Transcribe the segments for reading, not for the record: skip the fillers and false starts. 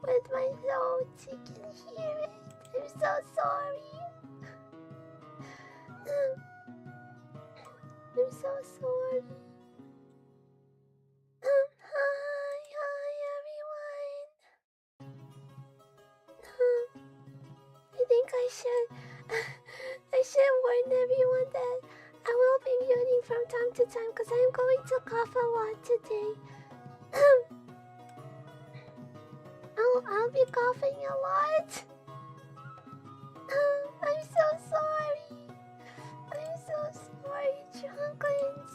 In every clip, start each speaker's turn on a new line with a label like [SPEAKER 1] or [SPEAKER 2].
[SPEAKER 1] With my throat, you can hear it. I'm so sorry. I'm so sorry. Hi everyone. I think I should warn everyone that I will be muting from time to time because I'm going to cough a lot today. I'll be coughing a lot. I'm so sorry. I'm so sorry, Chocolates.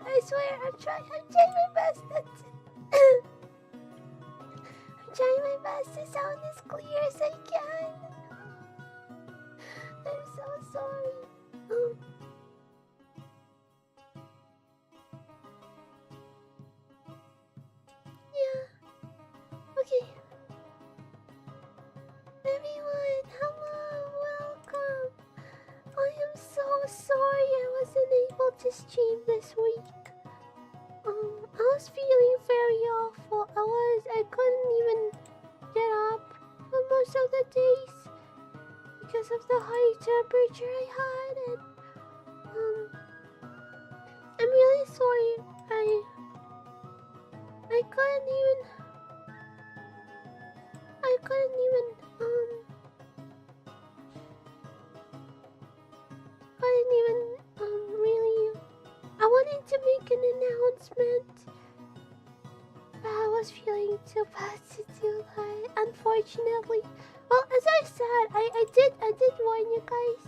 [SPEAKER 1] I swear I'm trying my best I'm trying my best to sound as clear as I can. I'm so sorry. Yeah. Okay. Everyone, hello, welcome. I am so sorry I wasn't able to stream this week. I was feeling very awful. I couldn't even get up for most of the days because of the high temperature I had, and I'm really sorry. I couldn't even really. I wanted to make an announcement, but I was feeling too bad to do that, unfortunately. Well, as I said, I did warn you guys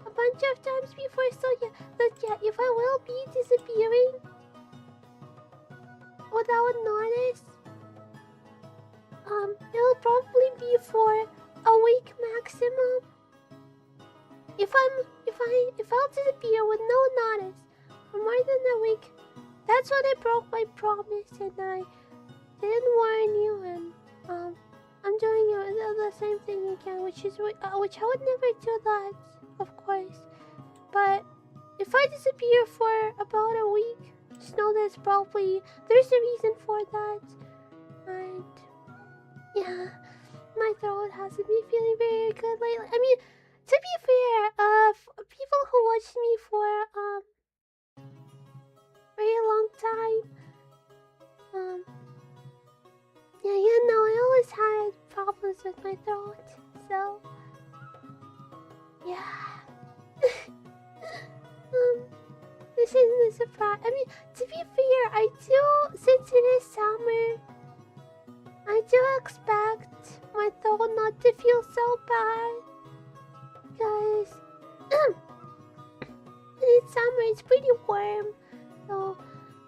[SPEAKER 1] a bunch of times before, so yeah, if I will be disappearing without notice, it'll probably be for a week maximum. If I'll disappear with no notice for more than a week, that's when I broke my promise and I didn't warn you, and I'm doing the same thing again, which I would never do that, of course. But if I disappear for about a week, just know there's a reason for that. And yeah, my throat hasn't been feeling very good lately. I mean, to be fair, people who watched me for very long time, yeah, you know, I always had problems with my throat, so yeah. This isn't a surprise. I mean, to be fair, since it is summer, I do expect my throat not to feel so bad, because it's summer, it's pretty warm, so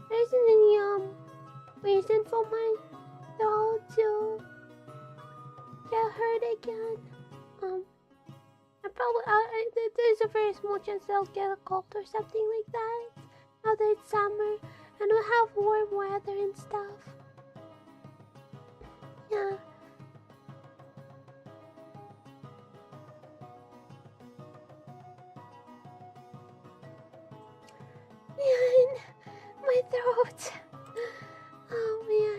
[SPEAKER 1] there isn't any reason for my throat to get hurt again. There's a very small chance I'll get a cold or something like that now that it's summer and we'll have warm weather and stuff. Yeah. Man, my throat. Oh man.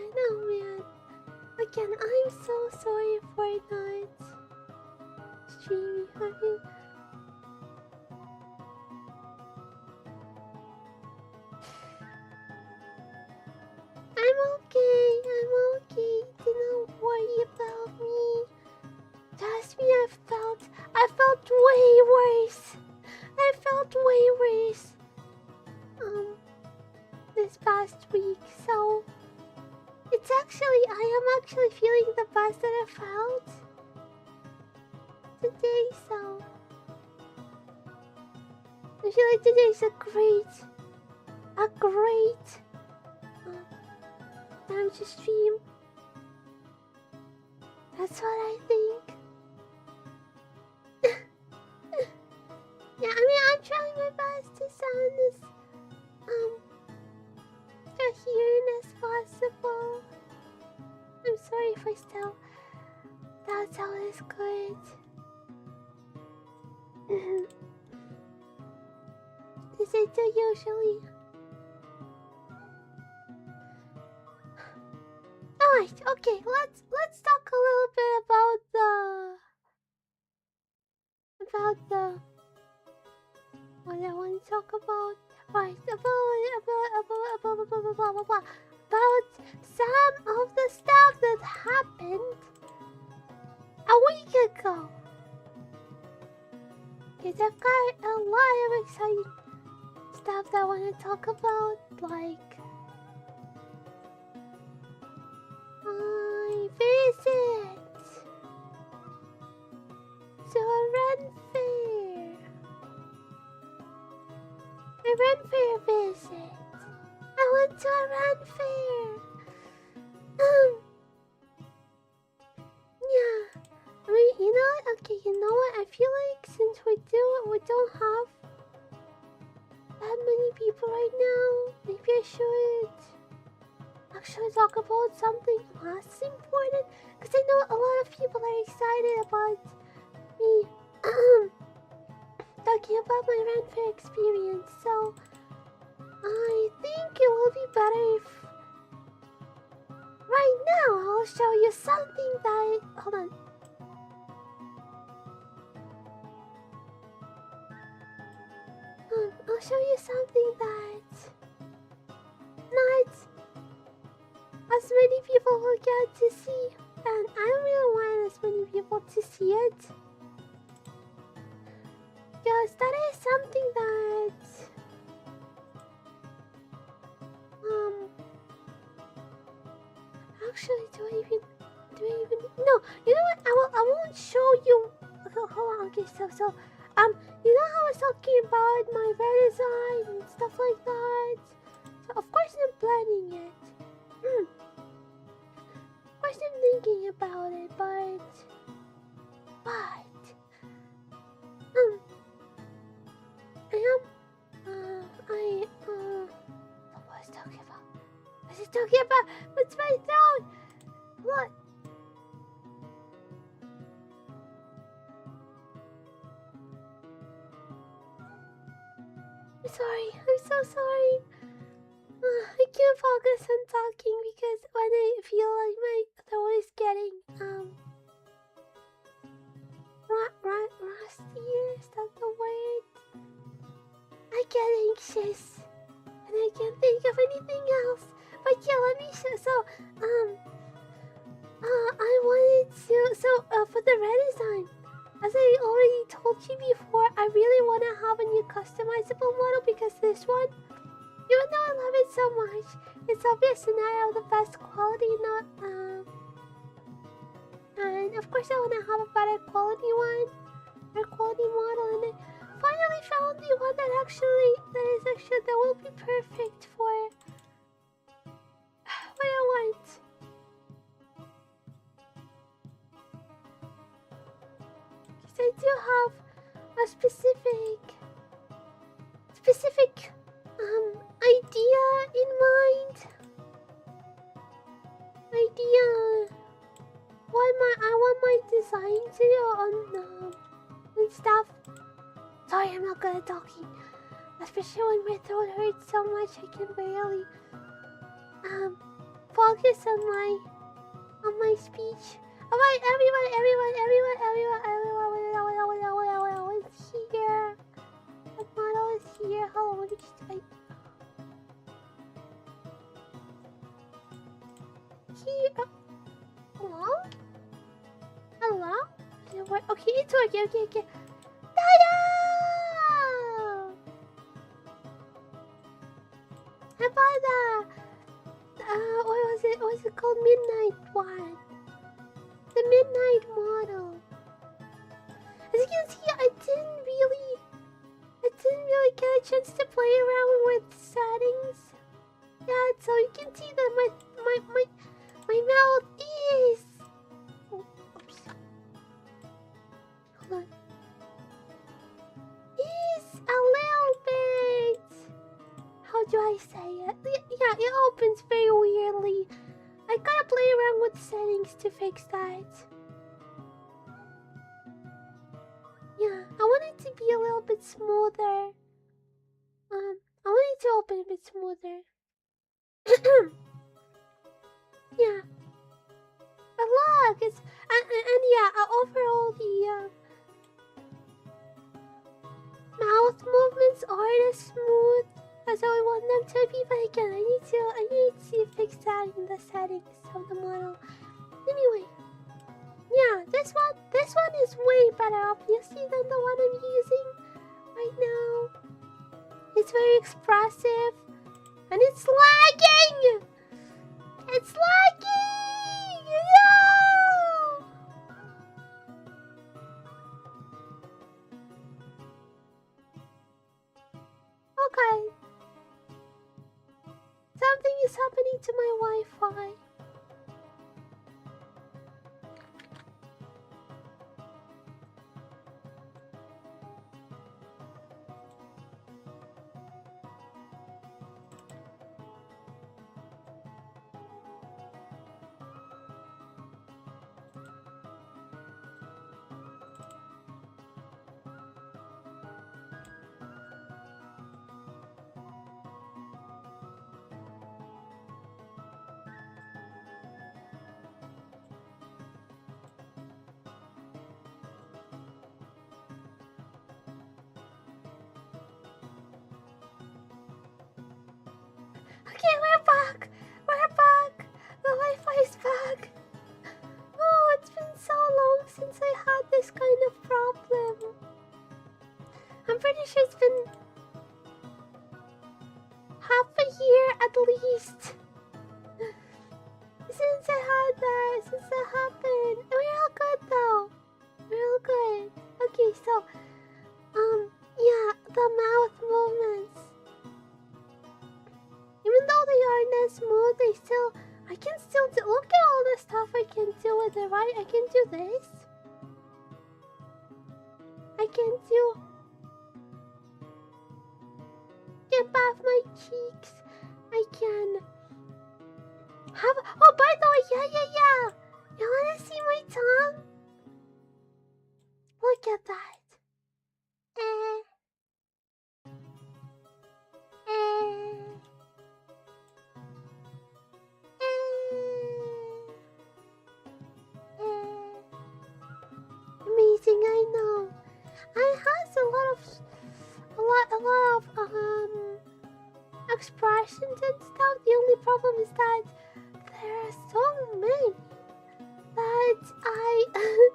[SPEAKER 1] Again, I'm so sorry for not streaming. I'm okay. Do not worry about me. Trust me, I felt way worse. I felt today, so I feel like today's a great time to stream. That's what I think. Yeah, I mean, I'm trying my best to sound as coherent as possible. I'm sorry if I still don't sound as good. As I do usually. Alright, okay, let's talk a little bit about what I want to talk about. Right, about some of the stuff that happened a week ago. Because I've got a lot of exciting stuff that I want to talk about, like my visit to a Ren Fair. A Ren Fair visit. I went to a Ren Fair. Yeah. I mean, you know what? Okay, you know what? I feel like since we don't have that many people right now, maybe I should actually talk about something less important. Because I know a lot of people are excited about me talking about my Ren Fair experience. So I think it will be better if right now I'll show you something that hold on. I'll show you something that not as many people will get to see, and I don't really want as many people to see it, because that is something that actually do I even no, you know what, I won't show you. Hold on, okay, so you know how I was talking about my redesign and stuff like that? So of course I'm planning it. Of course I'm thinking about it, but what was I talking about? Was I talking about? What's my throat? What? I'm sorry. I'm so sorry. I can't focus on talking because when I feel like my throat is getting rusty, is that the word? I get anxious and I can't think of anything else. But yeah, let me show. So I wanted to for the redesign. As I already told you before, I really want to have a new customizable model because this one, even though I love it so much, it's obviously not of the best quality. And of course I want to have a better quality model, and I finally found the one that will be perfect for what I want. I do have a specific idea in mind. I want my design to do on stuff. Sorry, I'm not good at talking, especially when my throat hurts so much I can barely focus on my speech. Alright, everyone is here. The model is here. Hold on, let me just here. Hello? Hello? Okay, it's working. Okay. Ta-da! How about what was it called? Midnight one. The midnight model. As you can see, I didn't really get a chance to play around with settings. Yeah, so you can see that my mouth is. Oh, oops. Hold on. Is a little bit. How do I say it? Yeah, it opens very weirdly. I gotta play around with settings to fix that. Yeah, I want it to be a little bit smoother. I want it to open a bit smoother. Yeah. But look, it's and yeah, overall the mouth movements aren't as smooth as I would want them to be. But again, I need to fix that in the settings of the model. Anyway, yeah, this one is way better, obviously, than the one I'm using right now. It's very expressive, and it's lagging. It's lagging. No. Okay. Something is happening to my Wi-Fi. Okay, we're back. We're back. The Wi-Fi's back. Oh, it's been so long since I had this kind of problem. I'm pretty sure it's been half a year at least since I had that, since that happened. We're all good though. We're all good. Okay, so yeah, the mouth movements. Even though they aren't as smooth, I can still do. Look at all the stuff I can do with it, right? I can do this. I can do. Get off my cheeks. I can have. Oh, by the way, yeah. You wanna see my tongue? Look at that. Amazing, I know. I has a lot of expressions and stuff. The only problem is that there are so many that I have.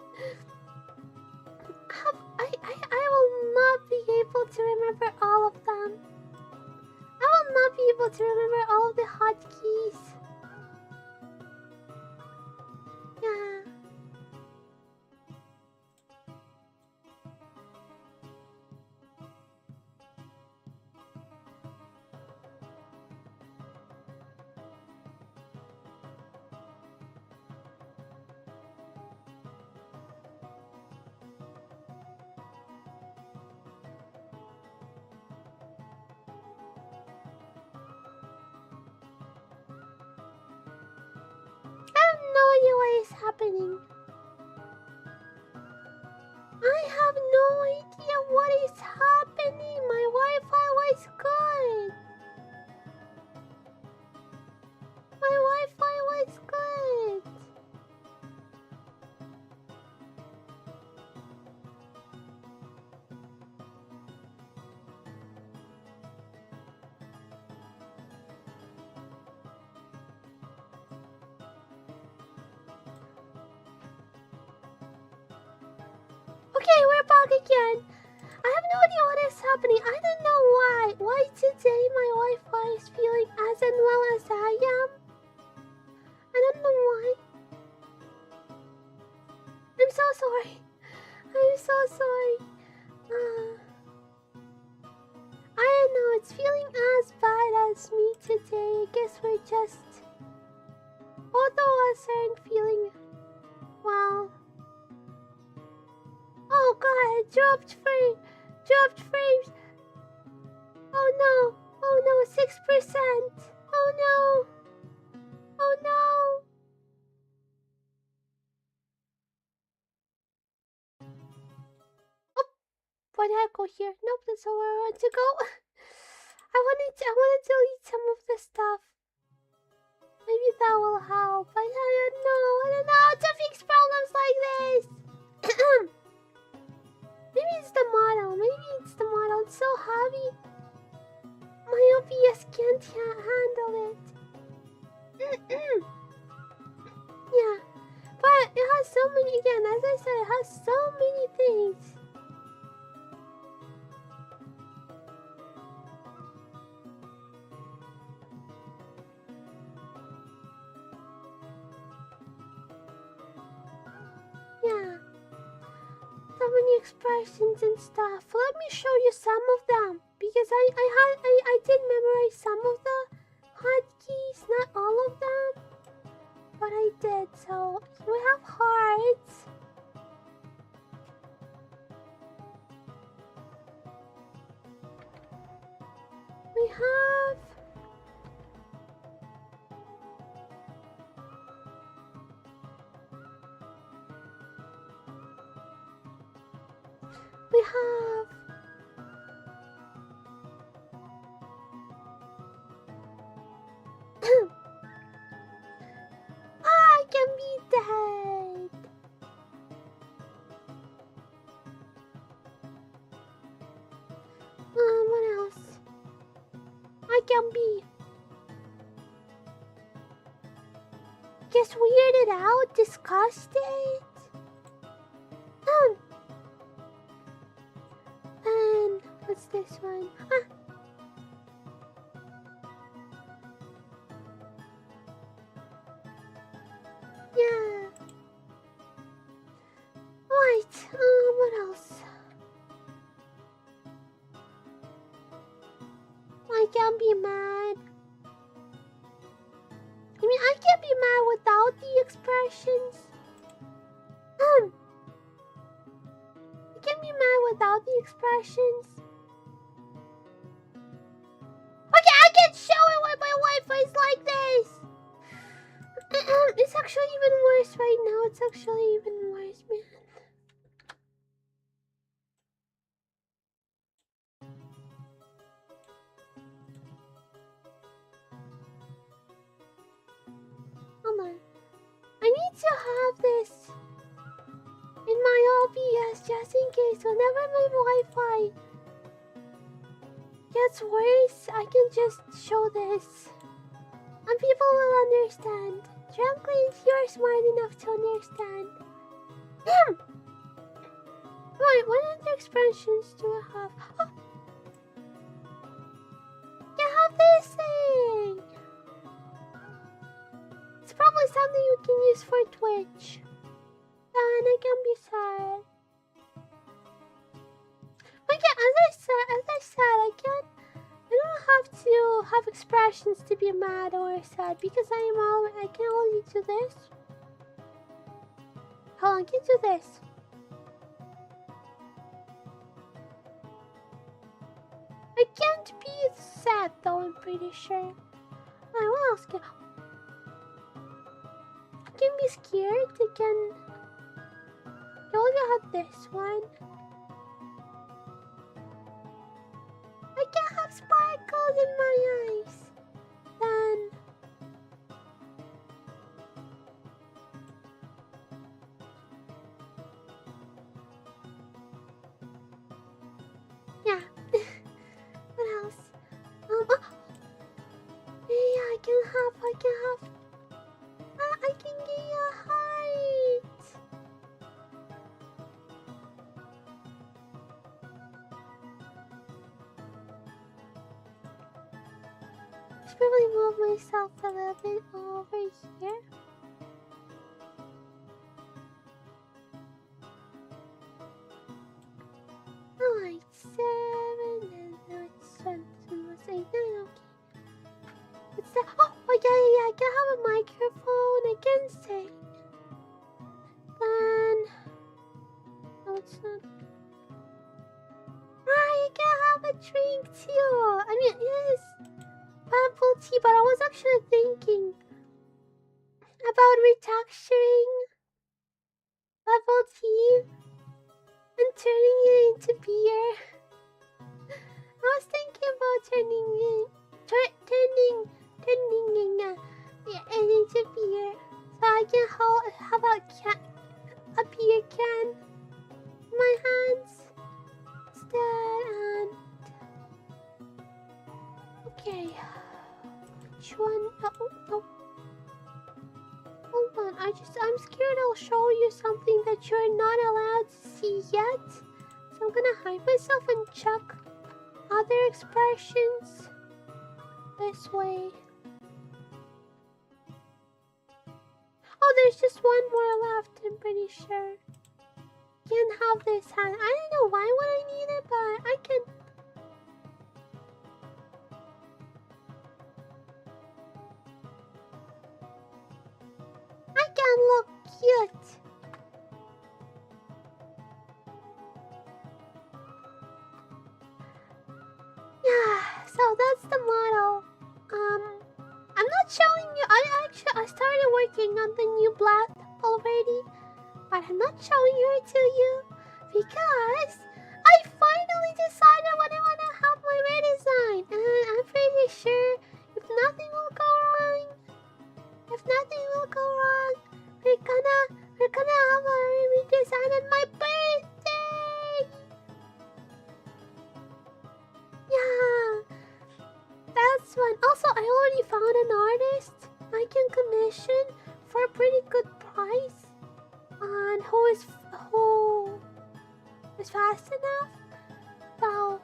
[SPEAKER 1] I will not be able to remember all of them. I will not be able to remember all of the hotkeys. Yeah. I have no idea what is happening. I have no idea what is happening. My Wi-Fi was good. My Wi-Fi was good. Okay, we're back again. I have no idea what is happening. I don't know why. Why today my Wi-Fi is feeling as unwell as I am. I don't know why. so sorry. I'm so sorry. I don't know, it's feeling as bad as me today. I guess we're just... Both of us aren't feeling well. Oh god, I dropped frames. Dropped frames. Oh no. Oh no, 6%. Oh no. Oh no. Oh, why did I go here? Nope, that's not where I want to go. I want to delete some of the stuff. Maybe that will help. I don't know. I don't know how to fix problems like this. Maybe it's the model. Maybe it's the model. It's so heavy. My OBS can't handle it. Yeah. But it has so many, again, as I said, it has so many things. Yeah. So many expressions and stuff. Let me show you some of them. Because I did memorize some of the hotkeys, not all of them. But I did, so we have hearts. We have... We have... I can be dead. What else? I can be... Just weirded out, disgusted. And what's this one? Yeah. Right. What else? I can't be mad. I mean, I can't be mad without the expressions. I can't be mad without the expressions. Okay, I can show it when my Wi-Fi is like this. It's actually even worse right now. It's actually even worse, man. Hold on. I need to have this in my OBS just in case whenever my Wi-Fi gets worse, I can just show this. And people will understand. Frankly, you're smart enough to understand. Right, what other expressions do I have? Oh, I have this thing! It's probably something you can use for Twitch. And I can be sad. But yeah, as I said, I don't have to have expressions to be mad or sad because I can only do this. Hold on, I can do this. I can't be sad though, I'm pretty sure. What else can be scared? I can only have this one. I can have sparkles in my eyes. Then yeah. What else? Yeah, I can have. I can get a heart. I should probably move myself a little bit over here. I can have a microphone, I can sing. Then... No, it's not. I can have a drink too. I mean, yes, bubble tea, but I was actually thinking about retexturing bubble tea and turning it into beer. I was thinking about turning it into beer, so I can have a beer can in my hands instead. And okay, which one? Oh. Hold on, I'm scared I'll show you something that you're not allowed to see yet. So I'm gonna hide myself and check other expressions this way. Oh, there's just one more left, I'm pretty sure. Can't have this hand. I don't know why would I need it, but I can. I can look cute. Yeah, so that's the model. I'm not showing you. I started working on the new black already, but I'm not showing her to you because I finally decided what I want to have my redesign, and I'm pretty sure if nothing will go wrong, we're gonna have a redesign on my birthday. Yeah, that's one. Also, I already found an artist I can commission for a pretty good price, and who is fast enough. So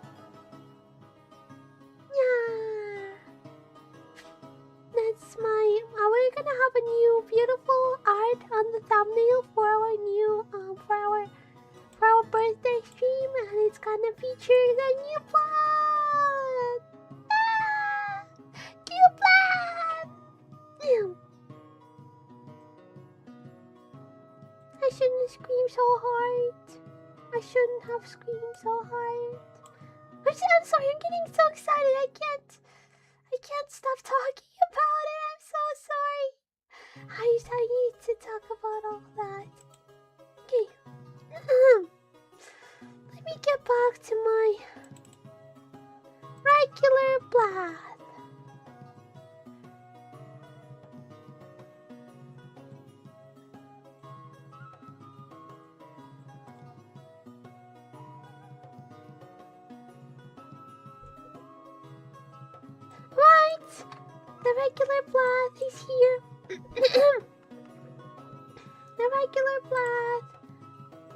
[SPEAKER 1] yeah, that's my. We're gonna have a new beautiful art on the thumbnail for our new for our birthday stream, and it's gonna feature the new plant. Ah, cute plant. I shouldn't scream so hard. I shouldn't have screamed so hard. I'm sorry. I'm getting so excited. I can't stop talking about it. I'm so sorry. I need to talk about all that. Okay. Let me get back to my regular bath. Right, the regular bath is here. The regular bath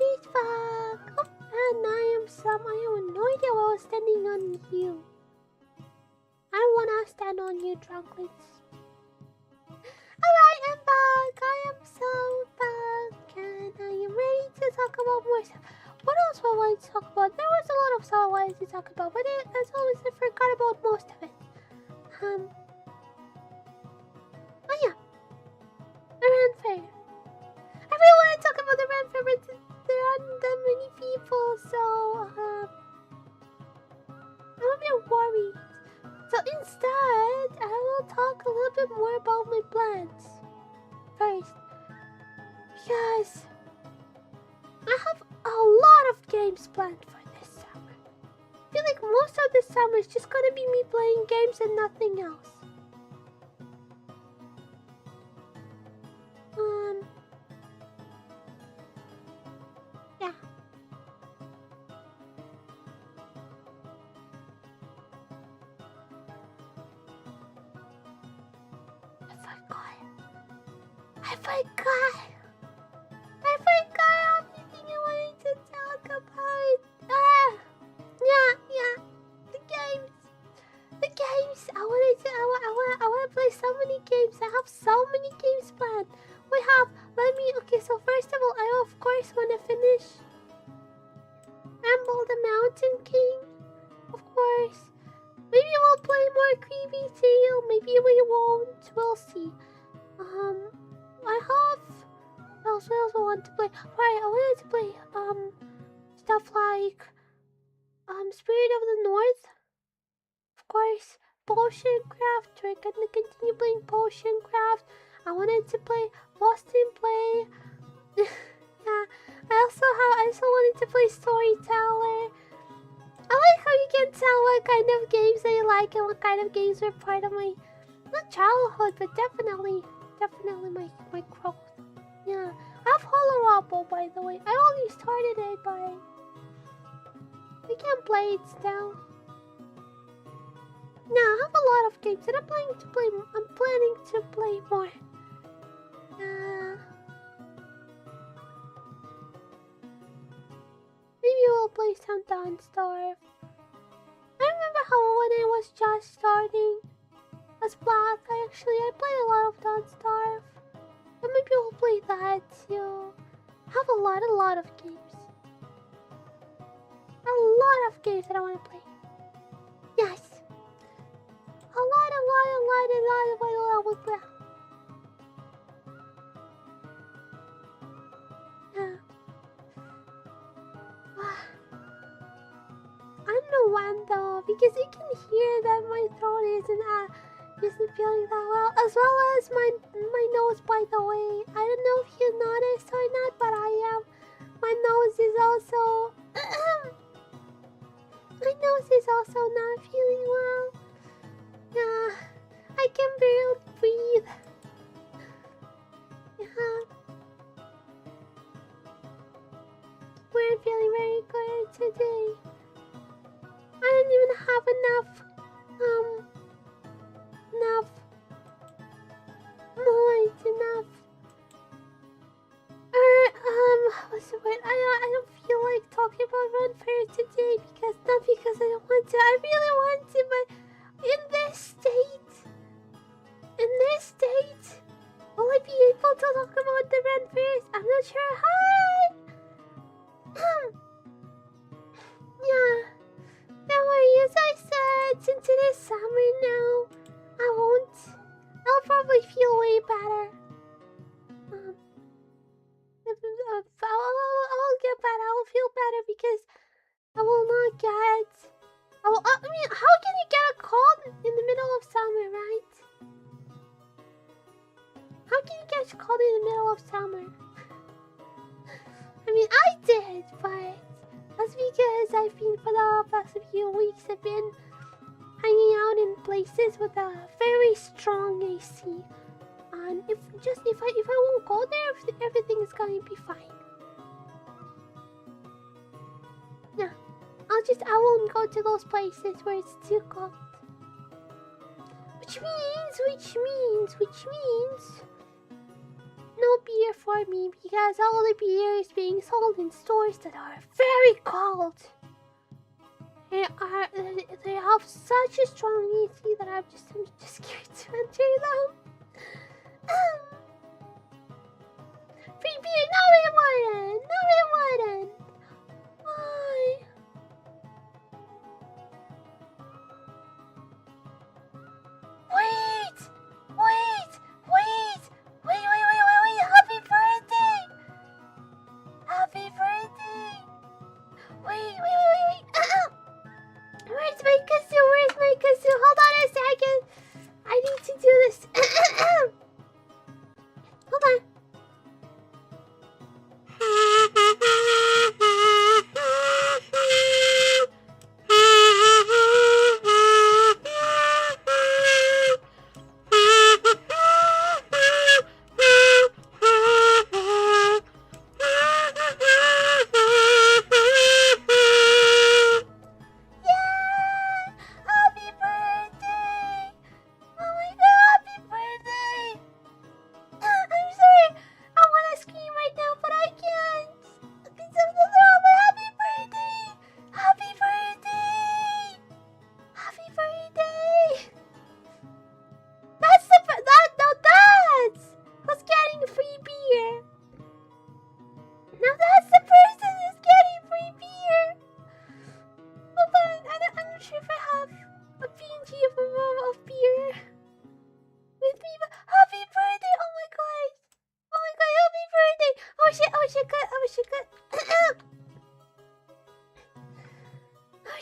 [SPEAKER 1] is back. Oh, and I have no idea why I was standing on you. I don't wanna stand on you, drunklets. Alright, I'm back. I am so back, and I am ready to talk about more stuff. What else I wanted to talk about? There was a lot of stuff I wanted to talk about, but as always, I forgot about most of it. Oh yeah, the Ren Fair. I really want to talk about the Ren Fair, but there aren't that many people, so I'm a bit worried. So instead, I will talk a little bit more about my plans first, because I have a lot of games planned for this summer. I feel like most of this summer is just gonna be me playing games and nothing else. Yeah. I forgot everything I wanted to talk about. Yeah. The games. I want to play so many games. I have so many games planned. Okay, so first of all, I of course want to finish Ramble the Mountain King. Of course. Maybe we'll play more Creepy Tail. Maybe we won't. we'll see. I have. What else I want to play? Right, I wanted to play stuff like Spirit of the North. Of course, Potion Craft. We're gonna continue playing Potion Craft. I wanted to play Lost in Play. Yeah, I also wanted to play Storyteller. I like how you can tell what kind of games I like and what kind of games are part of my not childhood, but definitely my growth. Yeah, I have Hollow by the way. I only started it, but I can't play it still. No, I have a lot of games and I'm planning to play more. Maybe we'll play some Dawnstar. I remember how when I was just starting as Black, I played a lot of Dawnstar. And maybe we'll play that too. I have a lot of games. A lot of games that I want to play. Yes. A lot of play. Yeah. I don't know when though, because you can hear that my throat isn't feeling that well, as well as my nose. By the way, I don't know if you noticed or not, but my nose is also not feeling well. Yeah, I can barely breathe. Yeah, we're feeling very good today. I don't even have enough what's the word? I don't feel like talking about Run Fair today not because I don't want to. I really want to, but in this state, will I be able to talk about the Run Fairs? I'm not sure. Hi! Yeah. Don't worry, as I said, since it is summer now, I'll probably feel way better. I'll get better. I will feel better because I will not get. I mean, how can you get a cold in the middle of summer, right? How can you get a cold in the middle of summer? I mean, I did, but that's because I've been for the past few weeks. I've been hanging out in places with a very strong AC. And if I won't go there, everything is going to be fine. Yeah, I won't go to those places where it's too cold. Which means no beer for me because all the beer is being sold in stores that are very cold. They have such a strong AC that I'm just scared to enter them. Free beer? No, it wouldn't. Why? Wait! Happy birthday! Wait. Where's my kazoo? Hold on a second. I need to do this. Hold on.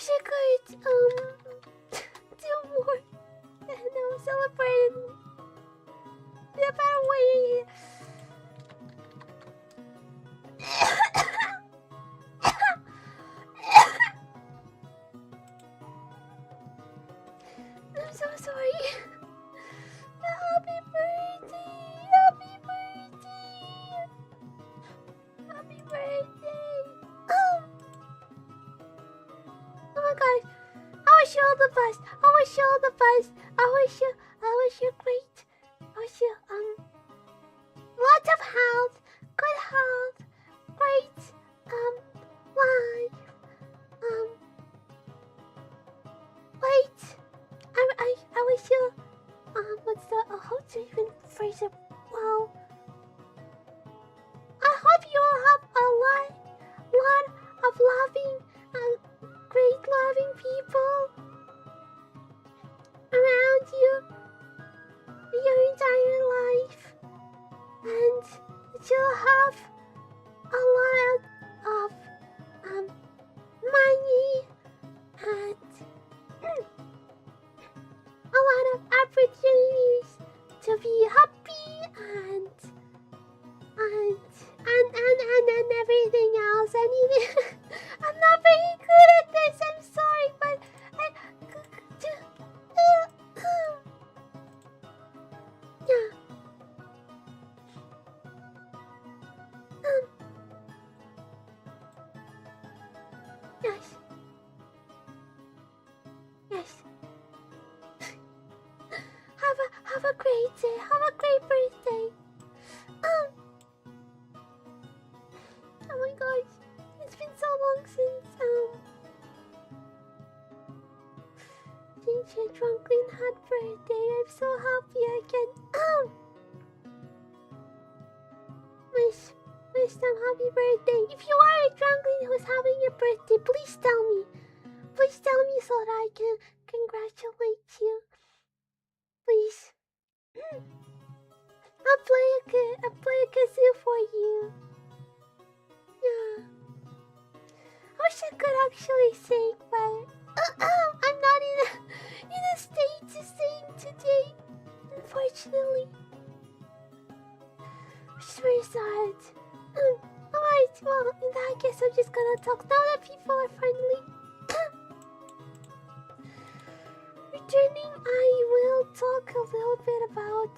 [SPEAKER 1] wish I could do more and celebrate in a better way. I'm so sorry. Happy birthday! Happy birthday! Happy birthday! Oh my god! I wish you all the best. I wish you all the best. I wish you great. I wish you lots of health, good health, great life. Wait. I wish you what's the how to even phrase it well? I hope you all have a lot of loving great loving people around you your entire life, and that you'll have a lot of money and a lot of opportunities to be happy and everything else. Anything. I'm not very good at this. I'm sorry, but yeah. Yes. Yes. Have a great day. Have a great birthday. Oh my gosh, it's been so long since your Drunklin had birthday. I'm so happy I can wish them happy birthday. If you are a Drunklin who's having a birthday, please tell me. Please tell me so that I can congratulate you. Please. I'll play a kazoo for you. Yeah. I wish I could actually sing, but I'm not in a state to sing today, unfortunately. Which is very sad. Alright, well, in that case, I'm just gonna talk now that people are finally returning. I will talk a little bit about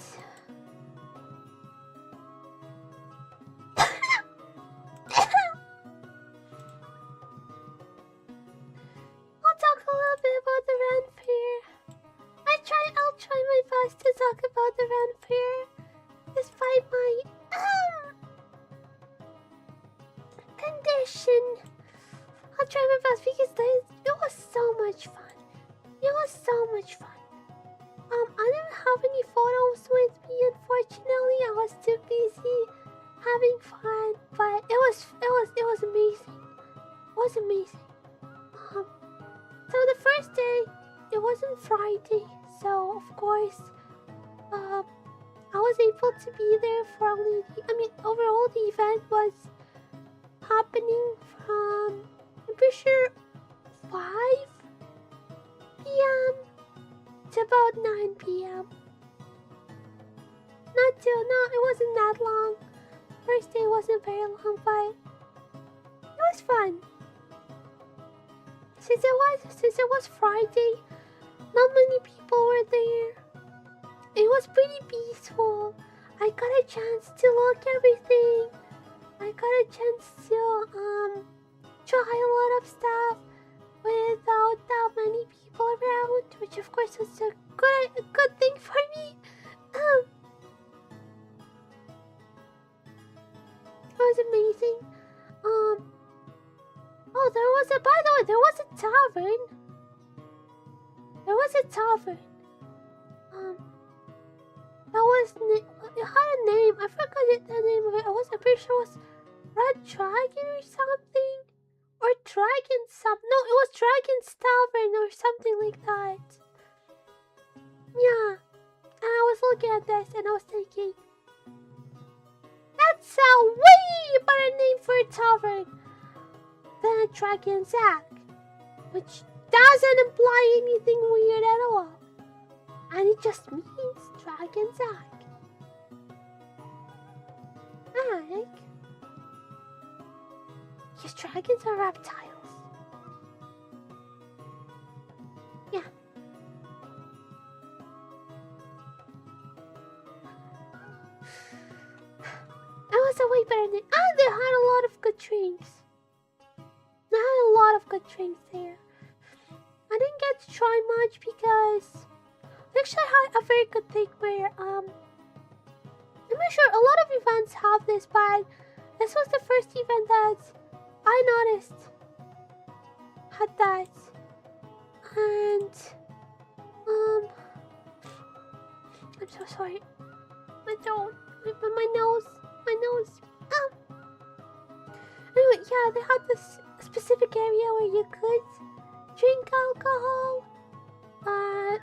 [SPEAKER 1] the Ren Fair. I'll try my best to talk about the Ren Fair, despite my condition. I'll try my best because it was so much fun. It was so much fun. I didn't have any photos with me, unfortunately. I was too busy having fun, but it was amazing. It was amazing. So the first day, it wasn't Friday, so of course, I was able to be there for only. Overall the event was happening from, I'm pretty sure, 5 p.m. to about 9 p.m. It wasn't that long. First day wasn't very long, but it was fun. Since it was Friday, not many people were there. It was pretty peaceful. I got a chance to look everything. I got a chance to try a lot of stuff without that many people around, which of course was a good thing for me. It was amazing. By the way, there was a tavern. It had a name. I forgot the name of it. I'm pretty sure it was Red Dragon or something. Or Dragon something. No, it was Dragon's Tavern or something like that. Yeah. And I was looking at this and I was thinking, that's a way better name for a tavern than a Dragon's Egg. Which doesn't imply anything weird at all. And it just means dragon's egg. Egg? Yes, dragons are reptiles. Yeah. I was way better than... And they had a lot of good trains. They had a lot of good trains there. I didn't get to try much because... They actually had a very good thing where, I'm not sure, a lot of events have this, but this was the first event that I noticed had that. And, I'm so sorry. My throat, my nose. Anyway, yeah, they had this specific area where you could drink alcohol,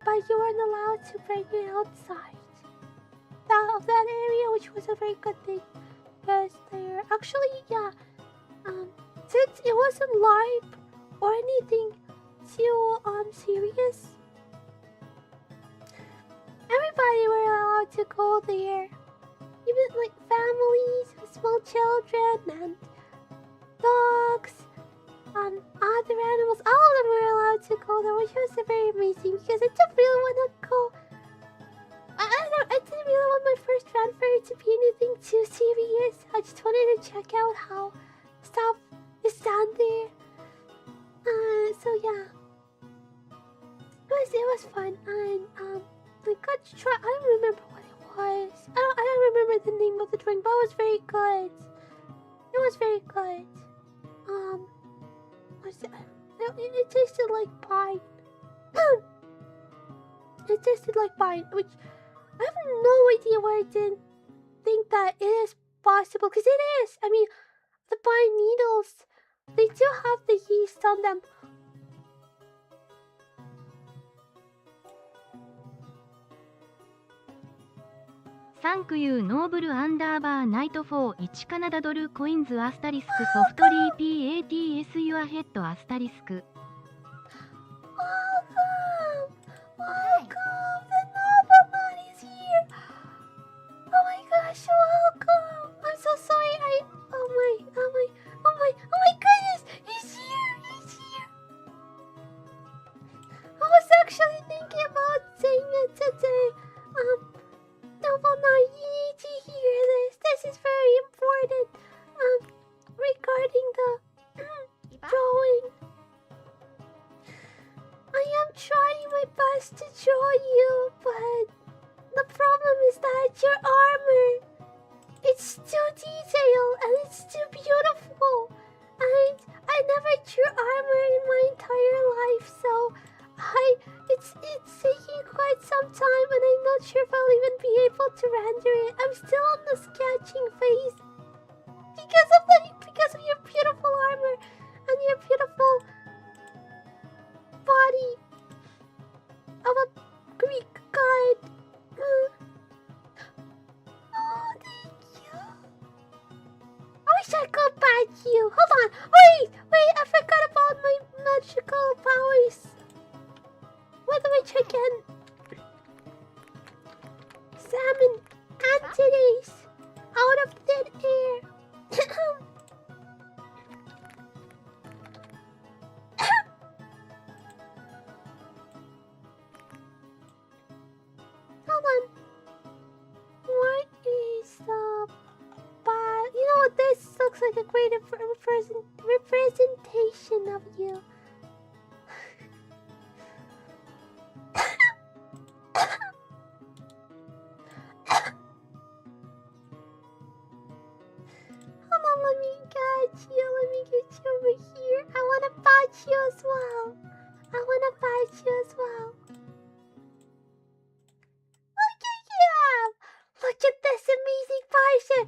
[SPEAKER 1] but you weren't allowed to bring it outside of that area, which was a very good thing. Because they're actually, yeah, since it wasn't live or anything too serious, everybody were allowed to go there. Even like families with small children and dogs and other animals, all of them were allowed to go there, which was very amazing because I didn't really want to go. I didn't really want my first run for it to be anything too serious. I just wanted to check out how stuff is done there. So yeah, it was fun, and I got to try. I don't remember what it was. I don't remember the name of the drink, but it was very good. It was very good. It tasted like pine. It tasted like pine, which I have no idea why I didn't think that it is possible, because it is. I mean, the pine needles, they do have the yeast on them.
[SPEAKER 2] Thank you, _noble_night4 1 カナダドルコインズアスタリスクソフトリー PATS your head アスタリスク。
[SPEAKER 1] Welcome, the nobleman is here. Oh my gosh, welcome. I'm so sorry. Oh my goodness, he's here. I was actually thinking about saying it today. Nobleman, you need to hear this. This is very important. Regarding the drawing. I am trying my best to draw you, but the problem is that your armor, it's too detailed and it's too beautiful. And I never drew armor in my entire life, so it's taking quite some time, and I'm not sure if I'll even be able to render it. I'm still on the sketching phase because of your beautiful armor and your beautiful body of a Greek god. Oh, thank you. I wish I could bat you. Hold on. Wait, I forgot about my magical powers. With which I can summon entities out of thin air. Hold on. What is the... You know what? This looks like a great representation of you. Hold on, let me get you over here. I want to bite you as well. Look at you! Look at this amazing bison!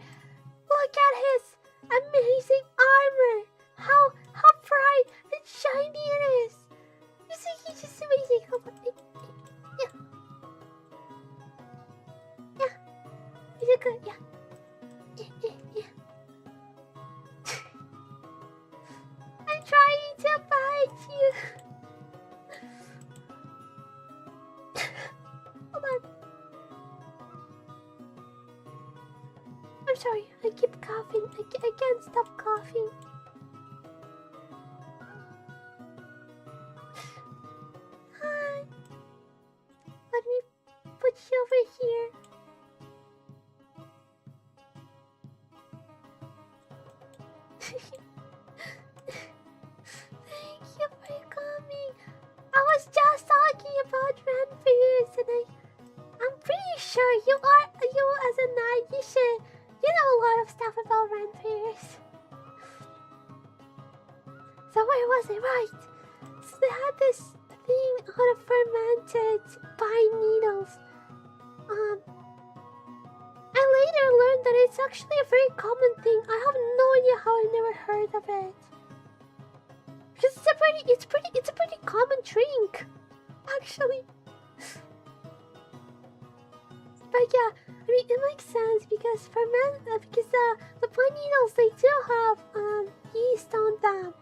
[SPEAKER 1] Look at his amazing armor! How bright and shiny it is! You see, he's just amazing. Hold on. Yeah. Is it good? Yeah. I'm trying to bite you. keep coughing. I can't stop coughing. Hi. Let me put you over here. Thank you for coming. I was just talking about vampires, and I'm pretty sure you as a knight, you know a lot of stuff about vampires. So where was I? Right. So they had this thing out of fermented pine needles. I later learned that it's actually a very common thing. I have no idea how I never heard of it. Because it's a pretty common drink, actually. But yeah, I mean it makes sense because the pine needles, they do have yeast on them.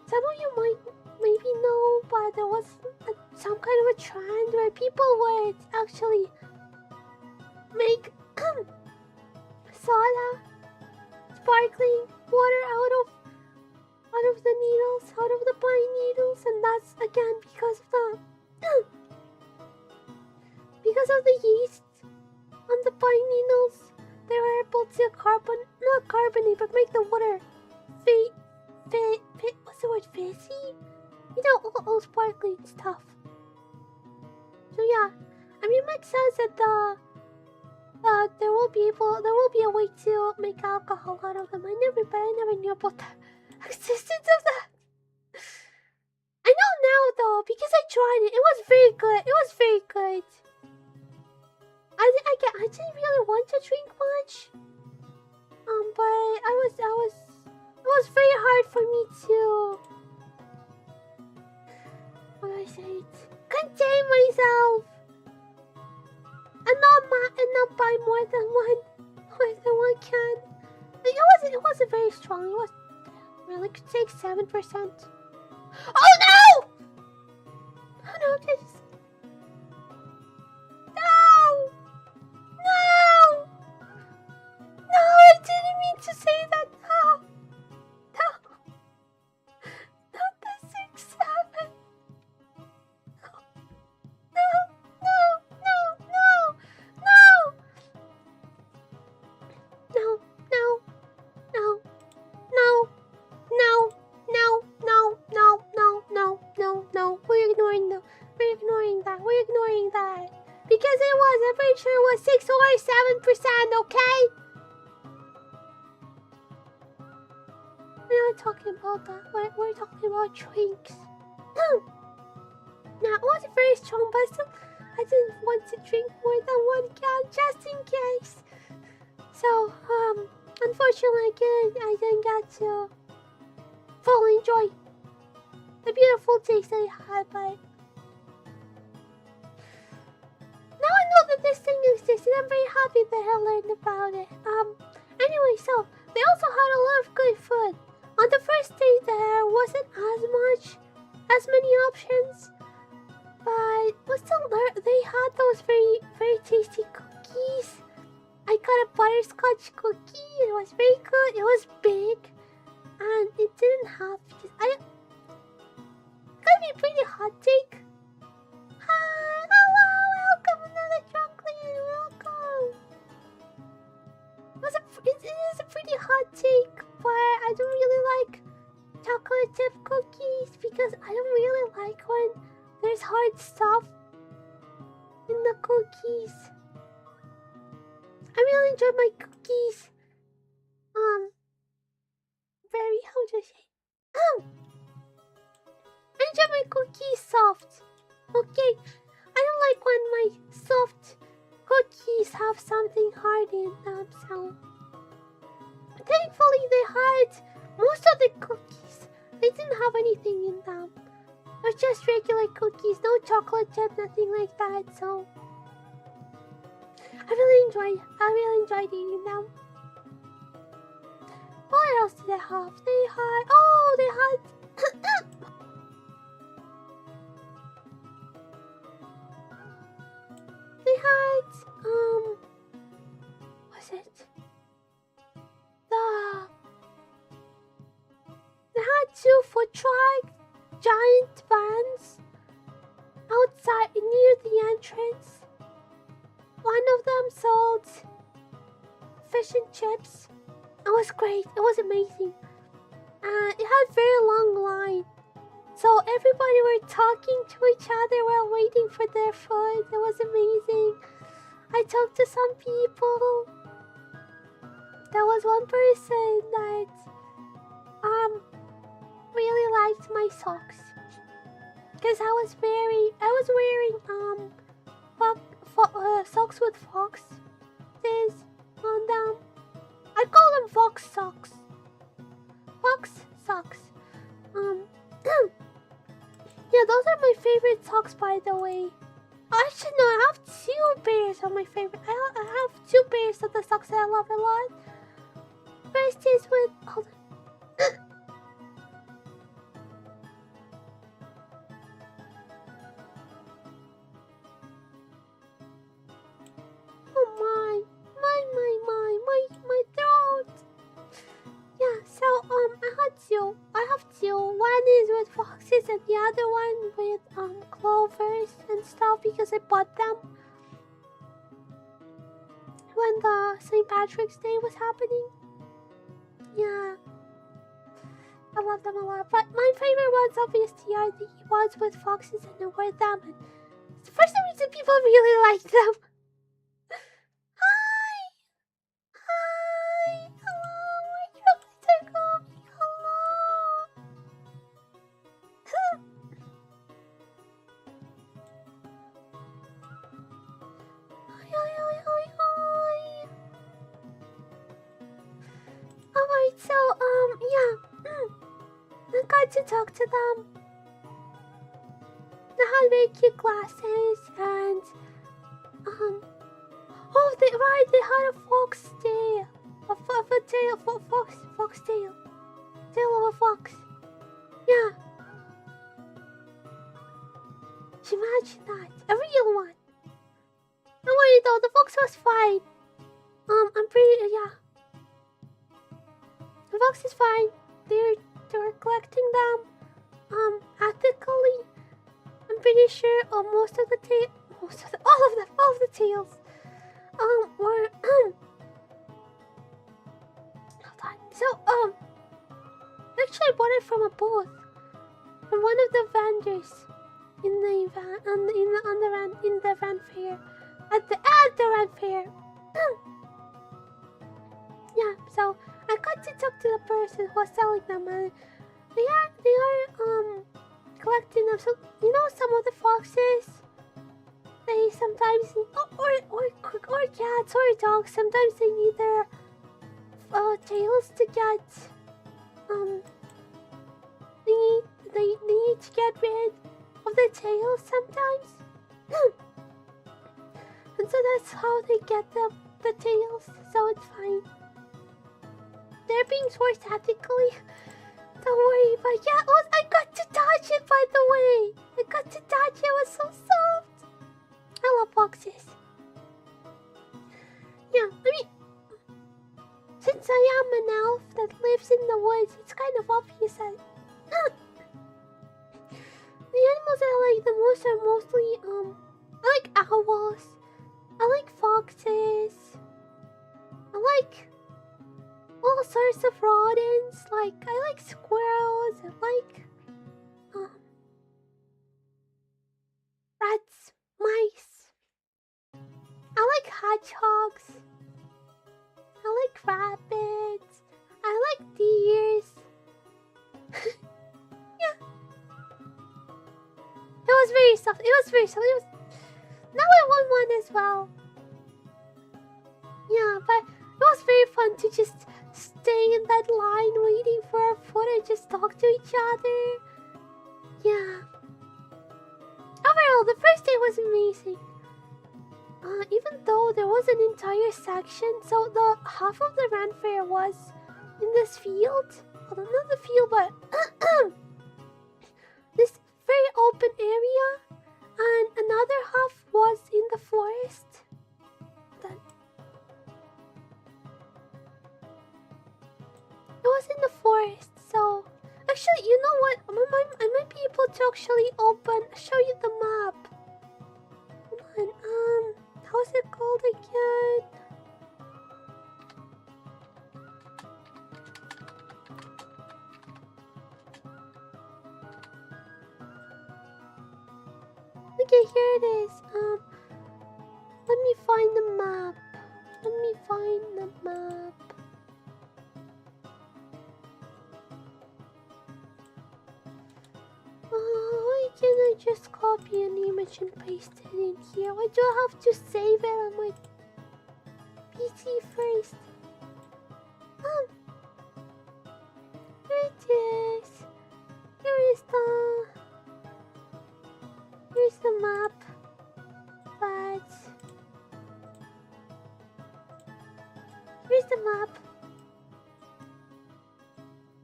[SPEAKER 1] Some of you might maybe know, but there was some kind of a trend where people would actually make soda, sparkling water out of the needles, out of the pine needles, and that's again because of the yeast on the pine needles. They were able to not carbonate, but make the water what's the word, fizzy? You know, all sparkling stuff. So yeah, I mean, it makes sense that there will be a way to make alcohol out of them. I never knew about the existence of that. I know now though, because I tried it. It was very good. It was very good. I didn't really want to drink much. But it was very hard for me to, how do I say it? Contain myself. And not buy more than one can. It wasn't very strong. It was really, could take 7%. Oh no! Oh no, just no! No! No, I didn't mean to say that. No! No! Not the 6, 7. No. We're ignoring that. Because I'm pretty sure it was 6 or 7%, okay? We're not talking about that. We're talking about drinks. Now, it wasn't very strong, but still, I didn't want to drink more than 1 can, just in case. So, unfortunately, I didn't get to fully enjoy the beautiful taste I had, but now I know that this thing exists, and I'm very happy that I learned about it. Anyway, so they also had a lot of good food. On the first day, there wasn't as many options, but still, they had those very, very tasty cookies. I got a butterscotch cookie. It was very good. It was big, and it didn't have. Gotta be pretty hot take. Hi, hello, welcome, another chocolate, welcome. It is a pretty hot take, but I don't really like chocolate chip cookies because I don't really like when there's hard stuff in the cookies. I really enjoy my cookies. Very, how do I say? I enjoy my cookies soft. Okay, I don't like when my soft cookies have something hard in them. So thankfully, they had most of the cookies. They didn't have anything in them. They're just regular cookies, no chocolate chip, nothing like that. So I really enjoyed eating them. What else did they have? They had they had 2 food trucks, giant vans, outside near the entrance. One of them sold fish and chips. It was great. It was amazing. It had very long line. So everybody were talking to each other while waiting for their food. It was amazing. I talked to some people. There was one person that really liked my socks. Because I was wearing socks with foxes on them. I call them fox socks. Fox socks. Yeah, those are my favorite socks, by the way. Actually, no, I have 2 pairs of my favorite. I have 2 pairs of the socks that I love a lot. First is with. Hold on. Oh my throat. Yeah, so I have 2. One is with foxes and the other one with clovers and stuff because I bought them when the St. Patrick's Day was happening. Yeah, I love them a lot. But my favorite ones obviously are the ones with foxes, and I wear them. And for some reason, people really like them. Hi! Hello! My chocolates are coming. Hello! Hi. Alright, so, yeah. I got to talk to them. They had very cute glasses and, oh, they had a fox tail. Fox tail. Tail of a fox. Yeah. Imagine that. A real one. Don't worry though, the fox was fine. I'm pretty, yeah. The fox is fine. They were collecting them, ethically. I'm pretty sure all of the tails, were, hold on. So, actually I bought it from a booth, from one of the vendors in the van, in the van fair, at the van fair. Yeah, so I got to talk to the person who was selling them, and they are collecting them. So you know, some of the foxes, they sometimes or cats or dogs, sometimes they need their tails to get they need to get rid of the tails sometimes. And so that's how they get the tails, so it's fine. They're being sourced ethically. Don't worry, but yeah, I got to touch it, by the way. I got to touch it. It was so soft. I love foxes. Yeah, I mean, since I am an elf that lives in the woods, it's kind of obvious that the animals I like the most are mostly I like owls. I like foxes. I like all sorts of rodents. Like, I like squirrels. I like rats, mice. I like hedgehogs. I like rabbits. I like deers. Yeah. It was very soft. Now I want one as well. Yeah, but it was very fun to just stay in that line waiting for our food and just talk to each other. Yeah. Overall, the first day was amazing. Even though there was an entire section, so the half of the Ren Fair was in this field. Well, not the field, but this very open area, and another half was in the forest. Then it was in the forest, so actually, you know what? I might be able to actually show you the map. Hold on. How's it called again? Okay, here it is. Let me find the map. Let me find the map. Why can't I just copy an image and paste it in here? Why do I have to save it on my PC first? Here it is. Here's the map. But here's the map.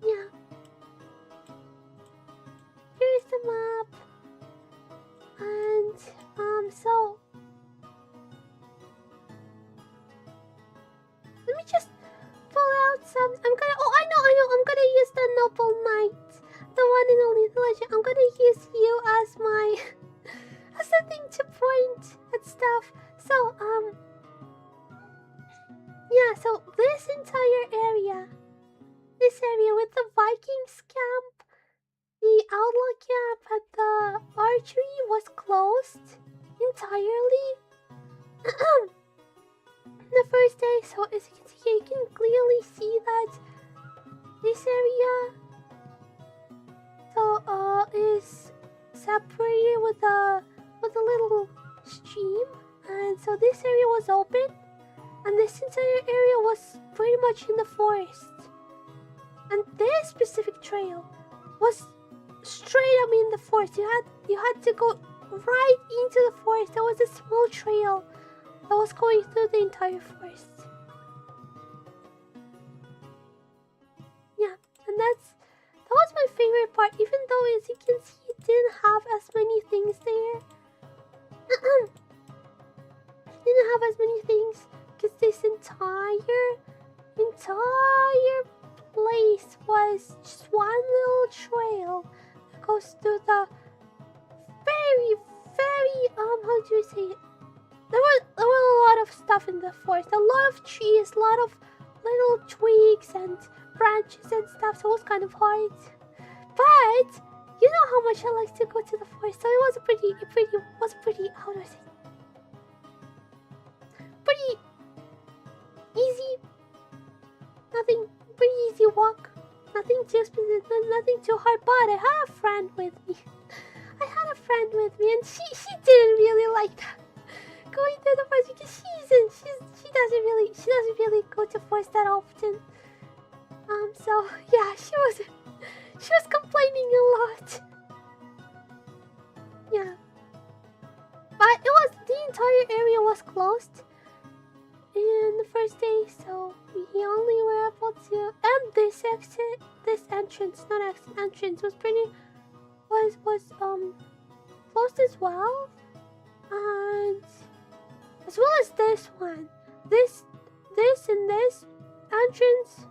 [SPEAKER 1] Yeah. Here's the map. And so let me just pull out some. I know, I'm gonna use the Noble Knight, the one in the Lethal Legend. I'm gonna use you as my as a thing to point at stuff. So yeah, so this entire area, with the Vikings camp, the Outlaw camp, and the archery was closed entirely the first day. So as you can see here, you can clearly see that this area is separated with a little stream, and so this area was open, and this entire area was pretty much in the forest. And this specific trail was straight up in the forest. You had to go right into the forest. There was a small trail that was going through the entire forest. Yeah, and that was my favorite part, even though as you can see it didn't have as many things there. Didn't have as many things because this entire place was just one little trail that goes through the very how do you say it? There were a lot of stuff in the forest, a lot of trees, a lot of little twigs and branches and stuff, so it was kind of hard. But you know how much I like to go to the forest, so it was pretty how do I say it? Pretty easy. Pretty easy walk. Nothing too hard. But I had a friend with me. And she didn't really like that. Going through the forest because she doesn't really go to forest that often. So yeah, she was complaining a lot. Yeah. But the entire area was closed in the first day, so we only were able to, and this entrance was closed as well, and as well as this one, this and this entrance,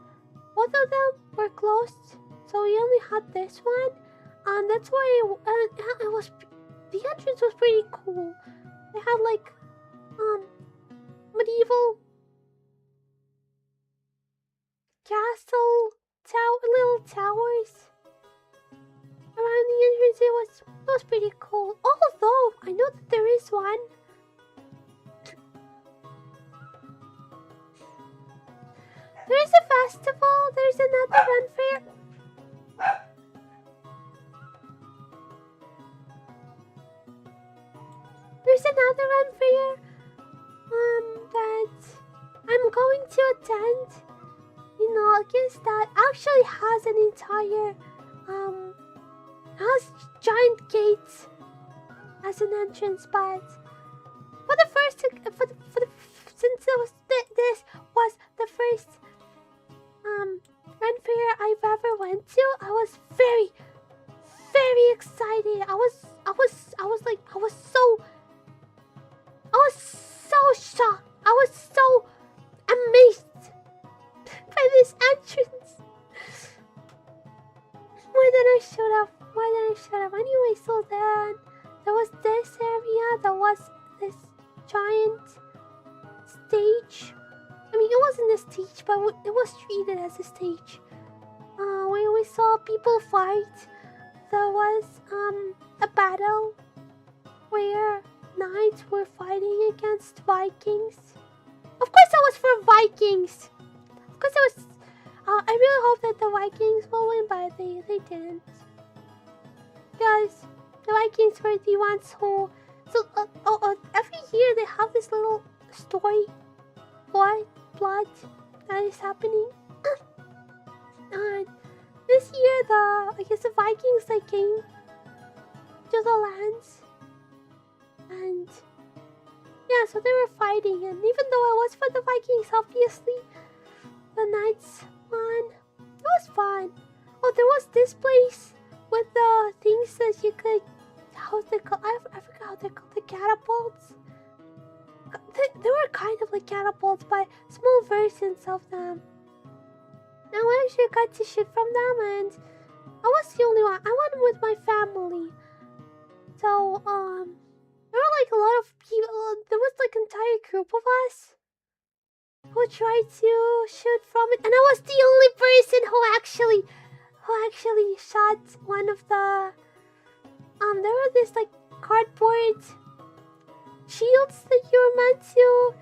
[SPEAKER 1] both of them were closed, so we only had this one, and that's why the entrance was pretty cool. They had like medieval castle little towers around the entrance. It was pretty cool. Although I know that there is one. There is a festival. There's another run fair. There's another run fair that I'm going to attend in August that actually has an entire has giant gates as an entrance, but since this was the first run fair I've ever went to, I was very excited. I was so shocked. I was so amazed by this entrance when did I shoot up? Why did I shoot up? Anyway, so then there was this area. There was this giant stage. I mean, it wasn't a stage, but it was treated as a stage. Where we saw people fight. There was a battle where knights were fighting against Vikings. Of course, that was for Vikings. Of course, it was. I really hope that the Vikings will win, but they didn't. Guys, the Vikings were the ones who. So every year they have this little story. Blood that is happening. And this year, I guess the Vikings they came to the lands, and yeah, so they were fighting. And even though I was for the Vikings, obviously, the knights won. It was fun. Oh, there was this place with the things that you could. How's they called? I forgot how they're called. The catapults. They were kind of like catapults, but small versions of them. And I actually got to shoot from them, and I was the only one. I went with my family. So, there were like a lot of people. There was like an entire group of us who tried to shoot from it, and I was the only person who actually shot one of the. There were this like cardboard shields that you were meant to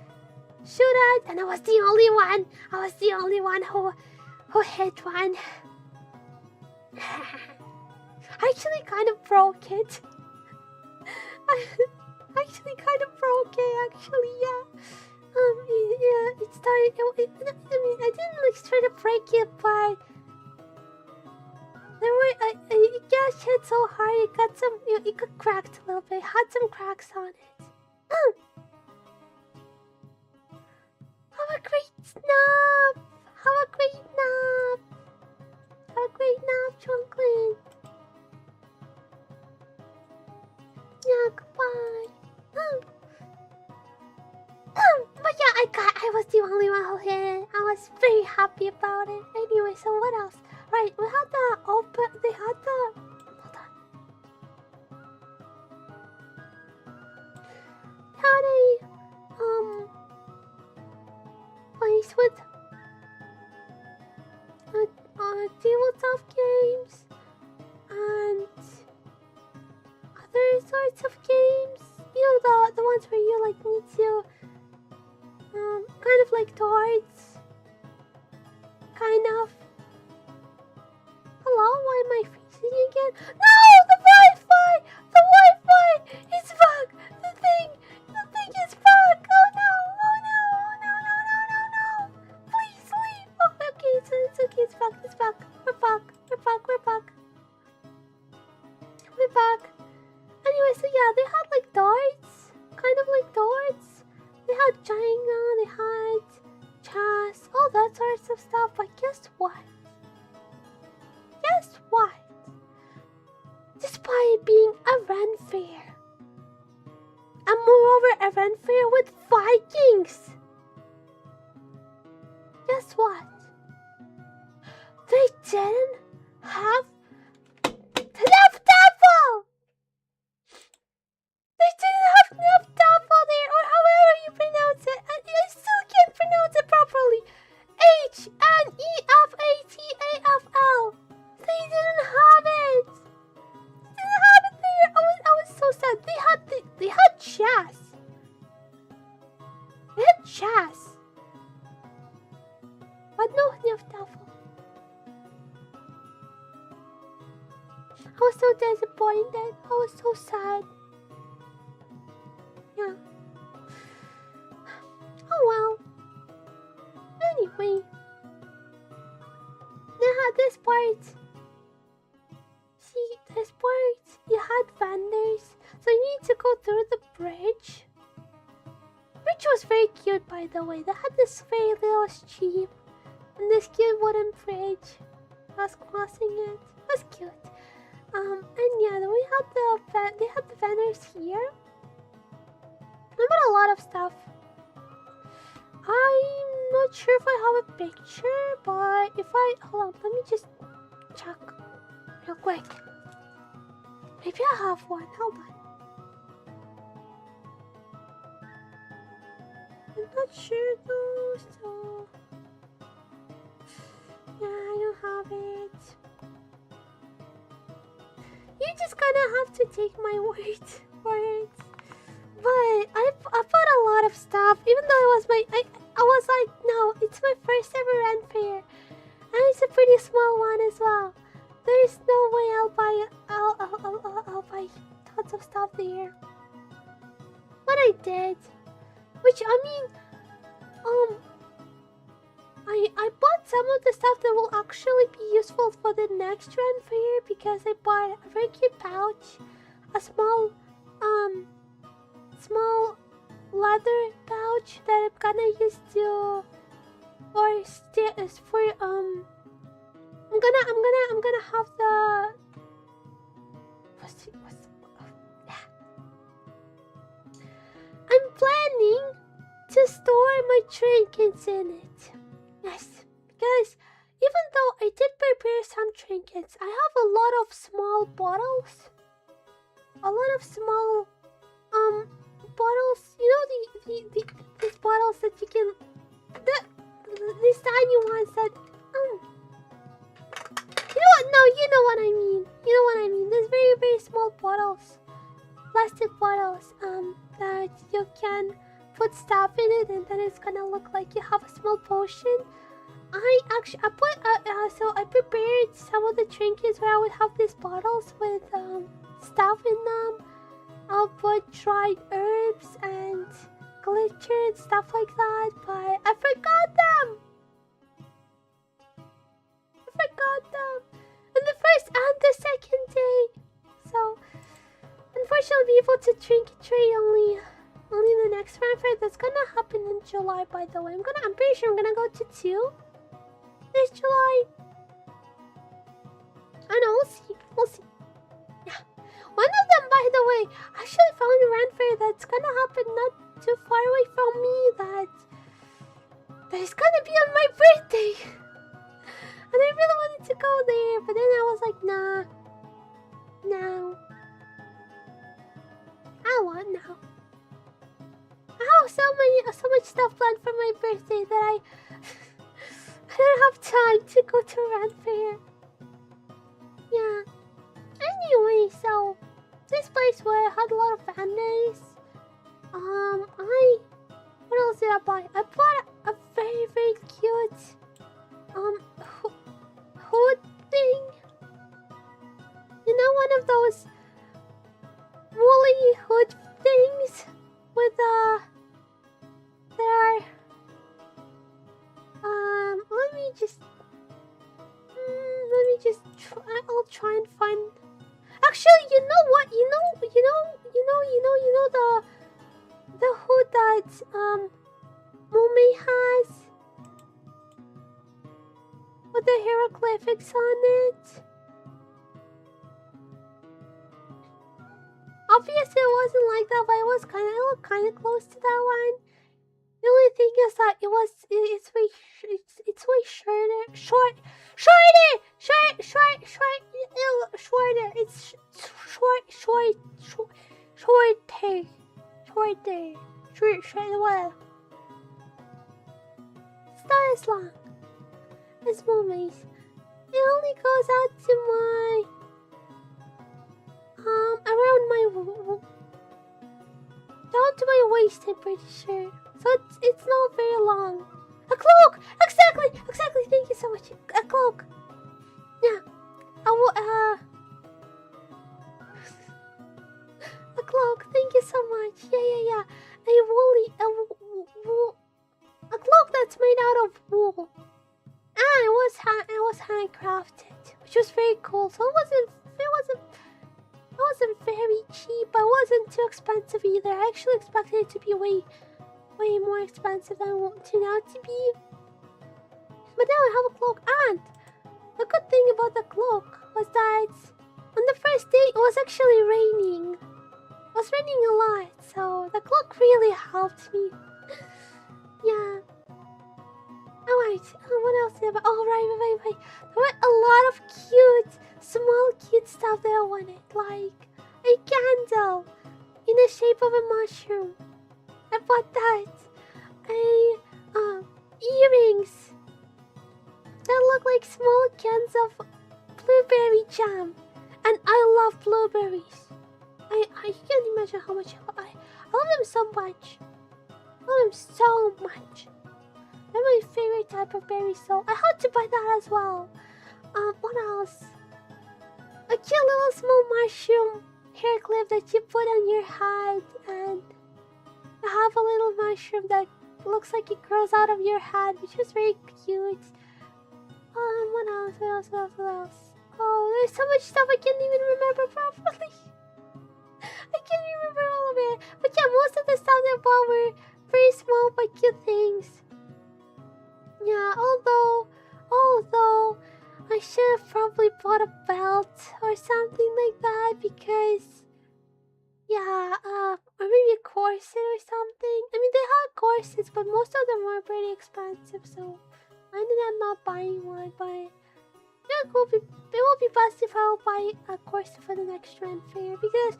[SPEAKER 1] shoot at, and I was the only one. I was the only one who hit one. I actually kind of broke it. I actually kind of broke it. Actually, yeah. Yeah. It started. I mean, I didn't like try to break it, but there were. It got hit so hard. It got some. It got cracked a little bit. It had some cracks on it. Have a great nap. Have a great nap. Have a great nap, Chocolate. Yeah, goodbye. But yeah, I was the only one who hit it. I was very happy about it. Anyway, so what else? Right, we had the open. They had the. Hold on. Had a place with tabletop games and other sorts of games. You know, the ones where you like need to kind of like darts. Kind of. Hello, why am I freezing again? No, the Wi-Fi! The Wi-Fi is bugged! The thing is bugged! Oh no! Oh no! Oh no! No! No! No! No! Please leave! Oh, okay, it's okay. It's back. It's back. We're back. We're back. We're back. We're back. Anyway, so yeah, they had like darts, kind of like darts. They had Jenga. They had chess, all that sorts of stuff. But guess what? Guess what? Despite being a Ren fair, and moreover a Ren fair with Vikings, guess what? They didn't have enough devil! They didn't have enough devil there, or however you pronounce it. I still can't pronounce it properly. HNEFATAFL. They didn't have it. They didn't have it there. I was so sad. They had chess. They had chess, but no enough devil. I was so disappointed. I was so sad. Yeah. Oh well. Anyway, they had this part. See, this part, you had vendors, so you need to go through the bridge. Which was very cute, by the way. They had this very little stream and this cute wooden bridge. I was crossing it. It was cute. And yeah, then we had they had the vendors here. They bought a lot of stuff. I'm not sure if I have a picture, but if I hold on, let me just check real quick. Maybe I have one. Hold on. I'm not sure though, so... Yeah, I don't have it. You're just gonna have to take my word for it. But I bought a lot of stuff, even though it was I was like, no, it's my first ever rent fair. And it's a pretty small one as well. There's no way I'll buy tons of stuff there. But I did. Which, I mean, I bought some of the stuff that will actually be useful for the next run fair because I bought a very cute pouch, a small leather pouch that I'm gonna use to I'm gonna have the I'm planning to store my trinkets in it. Yes, because even though I did prepare some trinkets, I have a lot of small bottles. A lot of small bottles. You know these bottles that you can these tiny ones that you know what? No, you know what I mean. You know what I mean. These very, very small bottles. Plastic bottles that you can put stuff in it and then it's gonna look like you have a small potion. I prepared some of the trinkets where I would have these bottles with stuff in them. I'll put dried herbs and glitter and stuff like that, but I forgot them. On the first and the second day. So unfortunately I'll be able to trinket trade only the next round fair. That's gonna happen in July, by the way. I'm pretty sure I'm gonna go to 2 this July. I know, we'll see. Yeah. One of them, by the way, I actually found a run fair that's gonna happen not too far away from me that is gonna be on my birthday. And I really wanted to go there, but then I was like, nah. No. I want now. I have so much stuff planned for my birthday that I don't have time to go to a run fair. Yeah. Anyway, so this place where I had a lot of vendors. What else did I buy? I bought a very, very cute hood thing. You know, one of those woolly hood things with I'll try and find. Actually, you know what? You know the hood that Mume has with the hieroglyphics on it. Obviously, it wasn't like that, but it was kind of close to that one. The only thing is that it's way shorter. It's shorter. Well, it's not as long as Mume's. It only goes out to my around my down to my waist. I'm pretty sure. So it's not very long. A cloak! Exactly! Thank you so much. A cloak. Yeah. A cloak. Thank you so much. Yeah. A cloak that's made out of wool. And it was handcrafted, which was very cool. So it wasn't very cheap, but it wasn't too expensive either. I actually expected it to be way more expensive than it turned out to be. But now I have a cloak, and the good thing about the cloak was that on the first day it was actually raining. It was raining a lot, so the cloak really helped me. Yeah. Alright, what else did I buy? Oh, right. There were a lot of cute, small, cute stuff that I wanted. Like a candle in the shape of a mushroom. I bought that. Earrings that look like small cans of blueberry jam. And I love blueberries. I can't imagine how much I love them so much. I love them so much. They're my favorite type of berry, so I had to buy that as well. What else? A cute little small mushroom hair clip that you put on your head, and I have a little mushroom that looks like it grows out of your head, which was very cute. What else? Oh, there's so much stuff I can't even remember properly. I can't remember all of it. But yeah, most of the stuff they bought were very small but cute things. Yeah, although I should have probably bought a belt or something like that because yeah, or maybe a corset or something. I mean, they had corsets, but most of them were pretty expensive, so I ended up not buying one. But it will be best if I'll buy a corset for the next Trend Fair because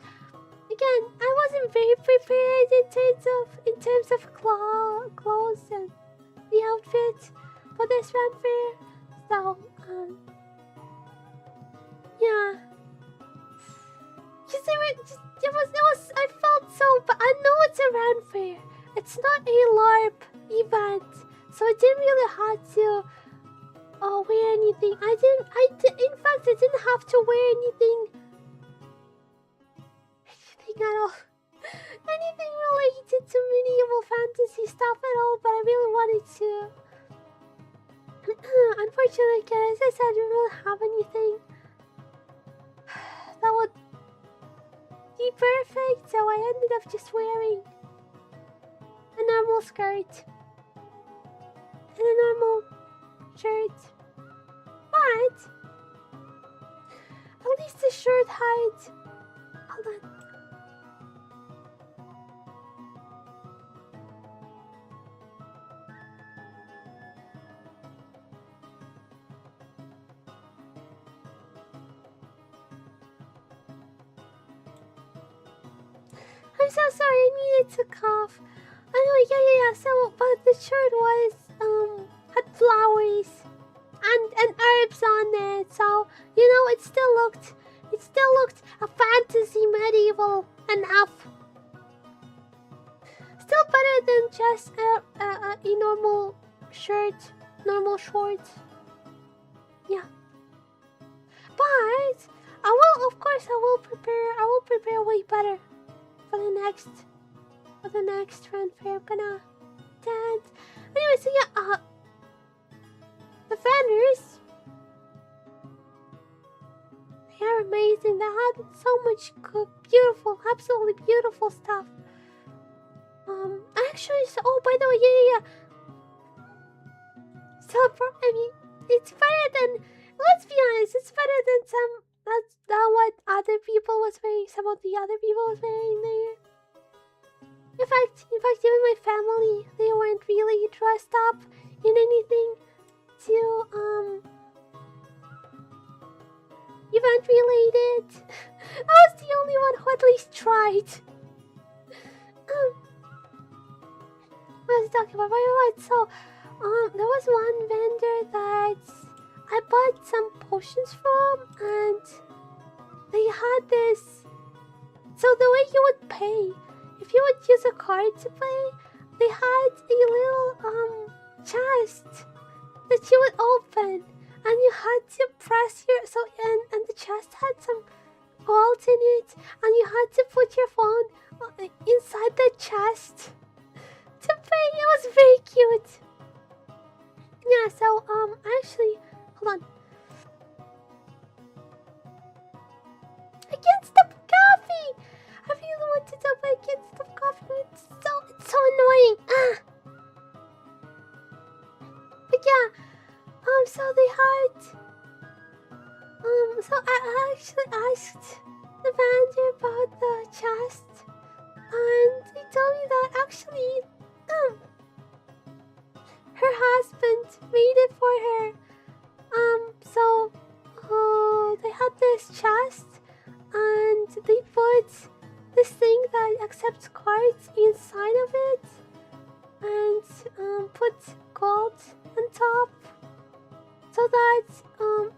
[SPEAKER 1] again, I wasn't very prepared in terms of clothes and the outfit for this Trend Fair. So yeah. I felt so, but I know it's a Ren Fair. It's not a LARP event, so I didn't really have to wear anything. In fact, I didn't have to wear anything at all. Anything related to medieval fantasy stuff at all, but I really wanted to. Unfortunately, as I said, I didn't really have anything that would be perfect, so I ended up just wearing a normal skirt and a normal shirt. But at least the shirt hides. Hold on. I'm so sorry, I needed to cough. Anyway, yeah. So, but the shirt was had flowers and herbs on it. So it still looked a fantasy medieval enough. Still better than just a normal shirt, normal shorts. Yeah. But I will prepare way better for the next Trend Fair. I'm gonna dance. Anyway, so yeah, the vendors, they are amazing. They had so much good, beautiful, absolutely beautiful stuff. Actually, oh, by the way, yeah. So, I mean, it's better than. Let's be honest, it's better than what other people was wearing. Some of the other people was wearing there. In fact, even my family, they weren't really dressed up in anything to event related. I was the only one who at least tried. What was I talking about? Right. So, there was one vendor that I bought some potions from, and they had this. So the way you would pay, if you would use a card to pay, they had a little chest that you would open, and you had to press your and the chest had some gold in it, and you had to put your phone inside the chest to pay. It was very cute. Yeah. So actually, hold on. I can't stop coughing. I really want to stop, but I can't stop coughing. It's so annoying. But yeah, so they had, so I actually asked the vendor about the chest, and he told me that actually, her husband made it for her. So they had this chest, and they put this thing that accepts cards inside of it, and put gold on top, so that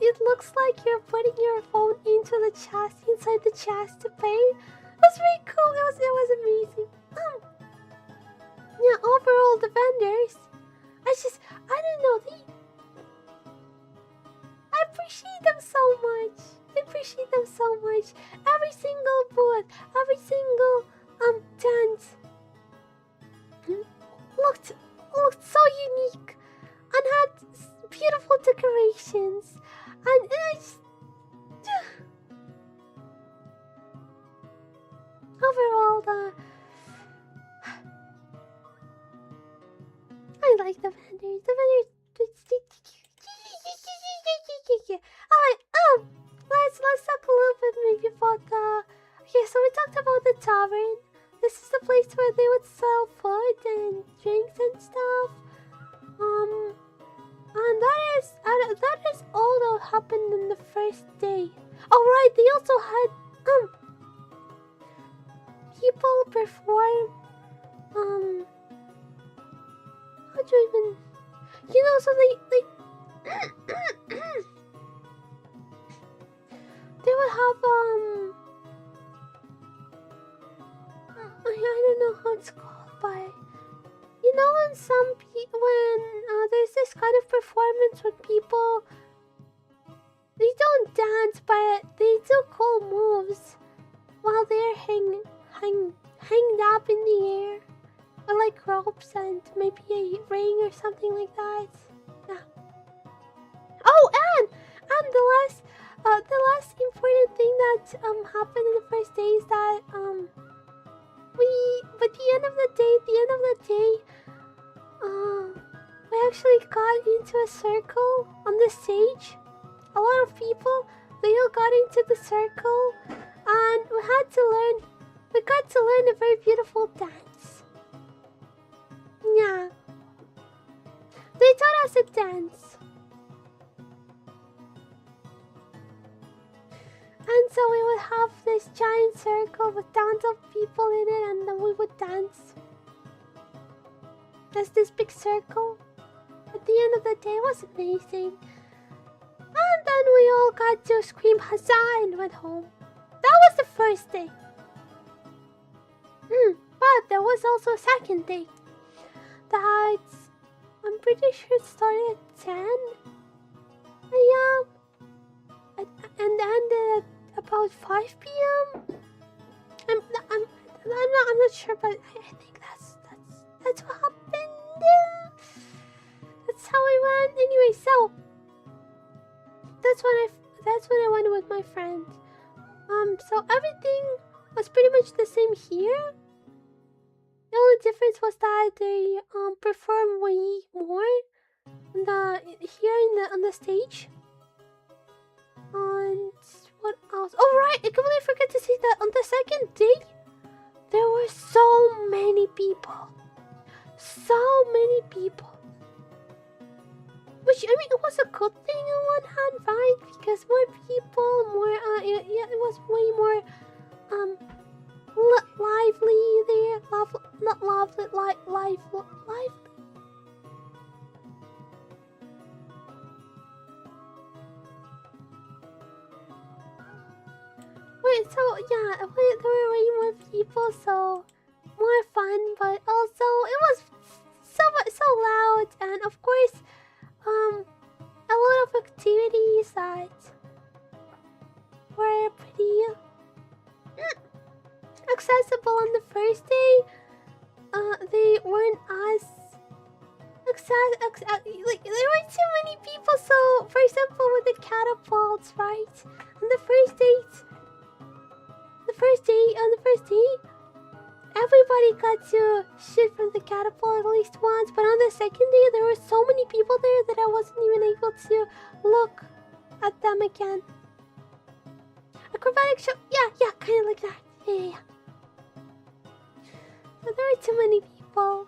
[SPEAKER 1] it looks like you're putting your phone into the chest, inside the chest to pay. It was very cool. It was amazing. Yeah, overall the vendors, I don't know, I appreciate them so much. I appreciate them so much. Every single booth, every single tent looked so unique and had beautiful decorations. And it's overall I like the vendors. The vendors. Alright, let's talk a little bit maybe about the. Okay, so we talked about the tavern. This is the place where they would sell food and drinks and stuff. And that is all that happened in the first day. Oh right, they also had people perform how do you even, so they would have I don't know how it's called, but when there's this kind of performance when people, they don't dance but they do cool moves while they're hanged up in the air, or like ropes and maybe a ring or something like that. Yeah. Oh, and the last important thing that happened in the first day is that at the end of the day, we actually got into a circle on the stage. A lot of people, they all got into the circle, and we got to learn a very beautiful dance. Yeah. They taught us a dance. And so we would have this giant circle with tons of people in it, and then we would dance. There's this big circle. At the end of the day, it was amazing. And then we all got to scream huzzah and went home. That was the first day. But there was also a second day. That I'm pretty sure it started at 10. And ended at about 5 p.m. I'm not sure, but I think that's what happened. That's how I went. Anyway, so that's when I went with my friend. So everything was pretty much the same here. The only difference was that they perform way more on the stage. And what else? Oh right, I completely forgot to say that on the second day there were so many people. So many people. Which, I mean, it was a good thing on one hand, right? Because more people, it was way more lively there. Not lively, lively. Wait, so yeah, there were way more people, so more fun, but also it was so loud, and of course, a lot of activities that were pretty accessible on the first day. They weren't as like there were too many people. So, for example, with the catapults, right? On the first day, everybody got to shoot from the catapult at least once. But on the second day, there were so many people there that I wasn't even able to look at them again. Acrobatic show, yeah, kind of like that. Yeah. But there were too many people,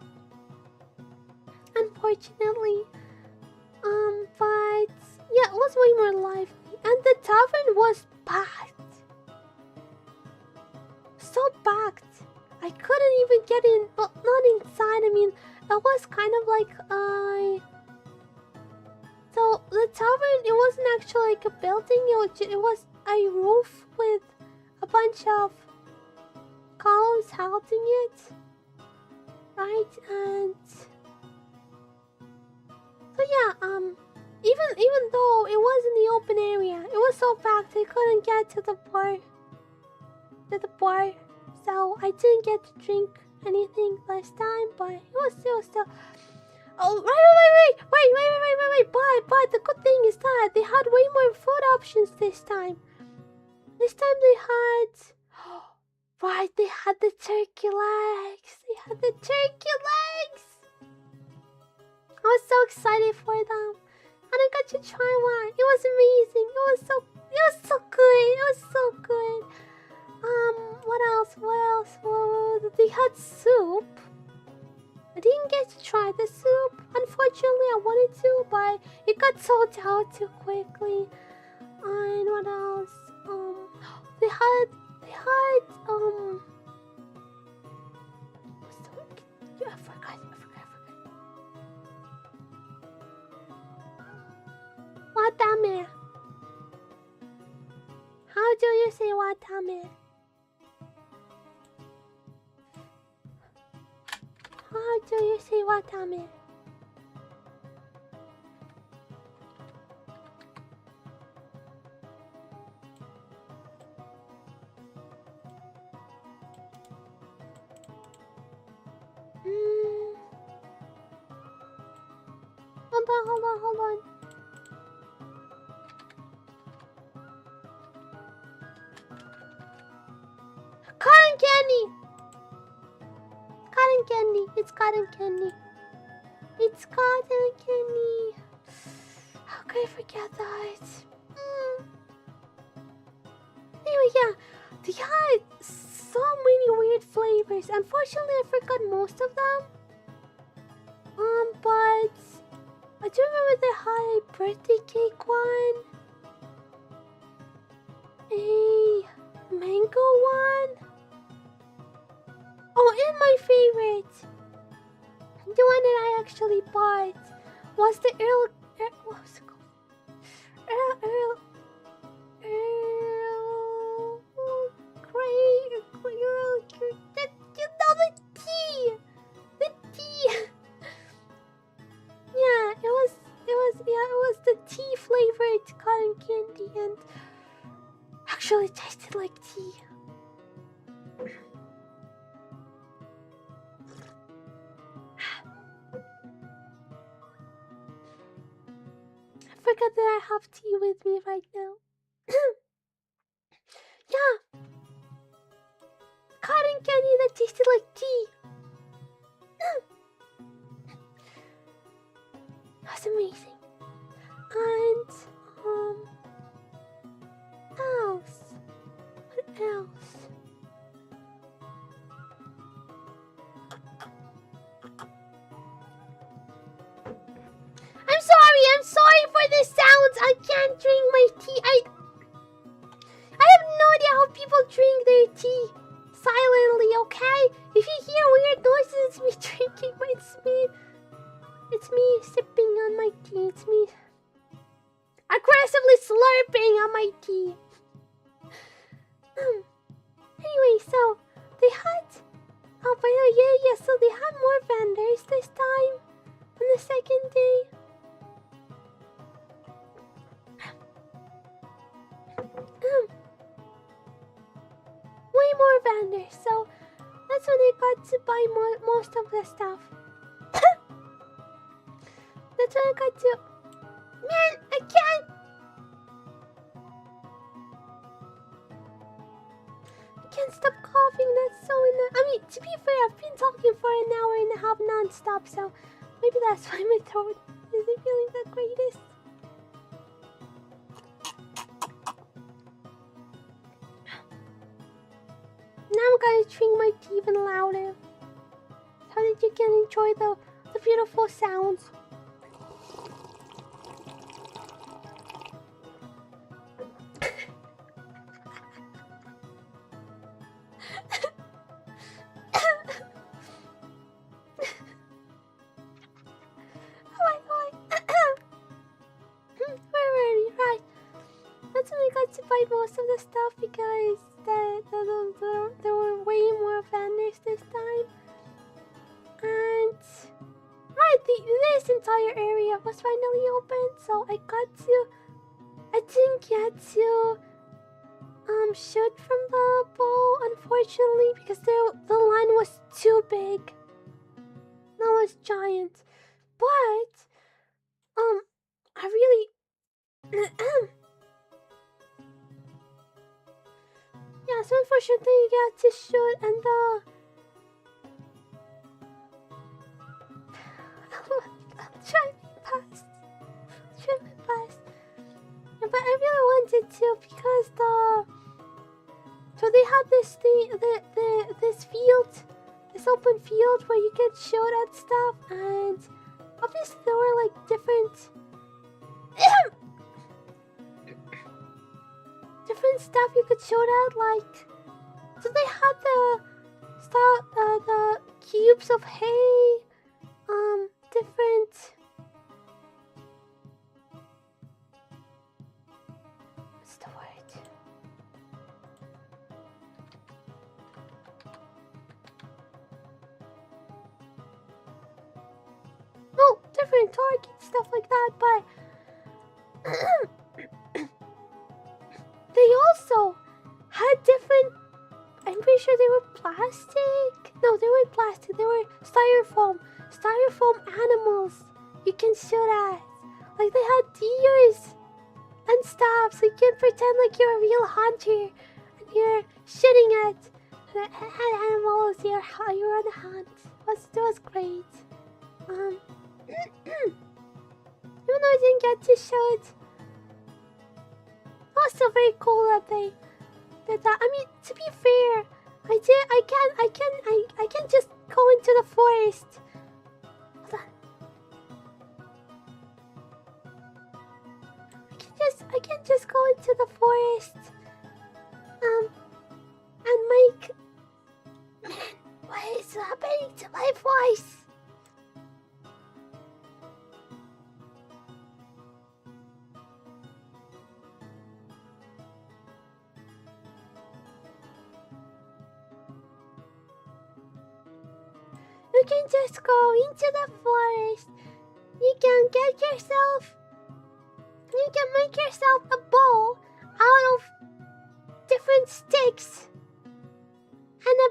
[SPEAKER 1] unfortunately. so packed. I couldn't even get in, well, not inside. I mean, it was kind of like so the tavern, it wasn't actually like a building. It was a roof with a bunch of columns holding it, right? And so yeah, even though it was in the open area, it was so packed I couldn't get to the bar. So I didn't get to drink anything last time, but it was still. Oh, wait. But the good thing is that they had way more food options this time. This time they had, right, they had the turkey legs. I was so excited for them, and I got to try one. It was amazing. It was so good. What else? Well, they had soup. I didn't get to try the soup. Unfortunately, I wanted to, but it got sold out too quickly. And what else? They had yeah, I forgot. Watame. How do you say watame? How do you say watame? Hold on. Cotton candy! It's cotton candy. How could I forget that? Anyway, yeah, they had so many weird flavors. Unfortunately, I forgot most of them. But I do remember they had a birthday cake one, a mango one. Oh, and my favorite, the one that I actually bought, was the what was it called? The tea. Yeah, it was the tea flavored cotton candy, and actually tasted like tea. I forgot that I have tea with me right now. Yeah, cotton candy that tasted like tea. That's amazing. And what else? I'm sorry for the sounds. I can't drink my tea. I have no idea how people drink their tea silently, okay? If you hear weird noises, it's me drinking my it's me sipping on my tea. It's me aggressively slurping on my tea. Anyway, so they had, oh, by the way, yeah, so they had more vendors this time on the second day. Way more vendors, so that's when I got to buy most of the stuff. That's when I got to... Man, I can't stop coughing. That's so I mean, to be fair, I've been talking for an hour and a half non-stop, so maybe that's why my throat isn't feeling the greatest. Now I'm gonna drink my tea even louder so that you can enjoy the beautiful sounds. tried most of the stuff because there were way more vendors this time. And this entire area was finally open, so I didn't get to shoot from the bow, unfortunately, because the line was too big. That was giant. But I really yeah, so unfortunately you got to shoot and I'll try my best. Yeah, but I really wanted to because so they had this thing, this field, this open field where you could shoot at stuff, and obviously there were like different stuff you could shoot at, like, so they had the cubes of hay, different, what's the word? No, different targets, stuff like that, but they also had different, I'm pretty sure they were plastic. No, they weren't plastic, they were styrofoam animals you can shoot at. Like they had deers and stuff, so you can pretend like you're a real hunter and you're shooting at animals. You're on a hunt. It was great. Even though I didn't get to shoot, it was still very cool that they did that. I mean, to be fair, I can't just go into the forest. Hold on. I can't just go into the forest. And make. Man, what is happening to my voice? You can just go into the forest. You can make yourself a bow out of different sticks and a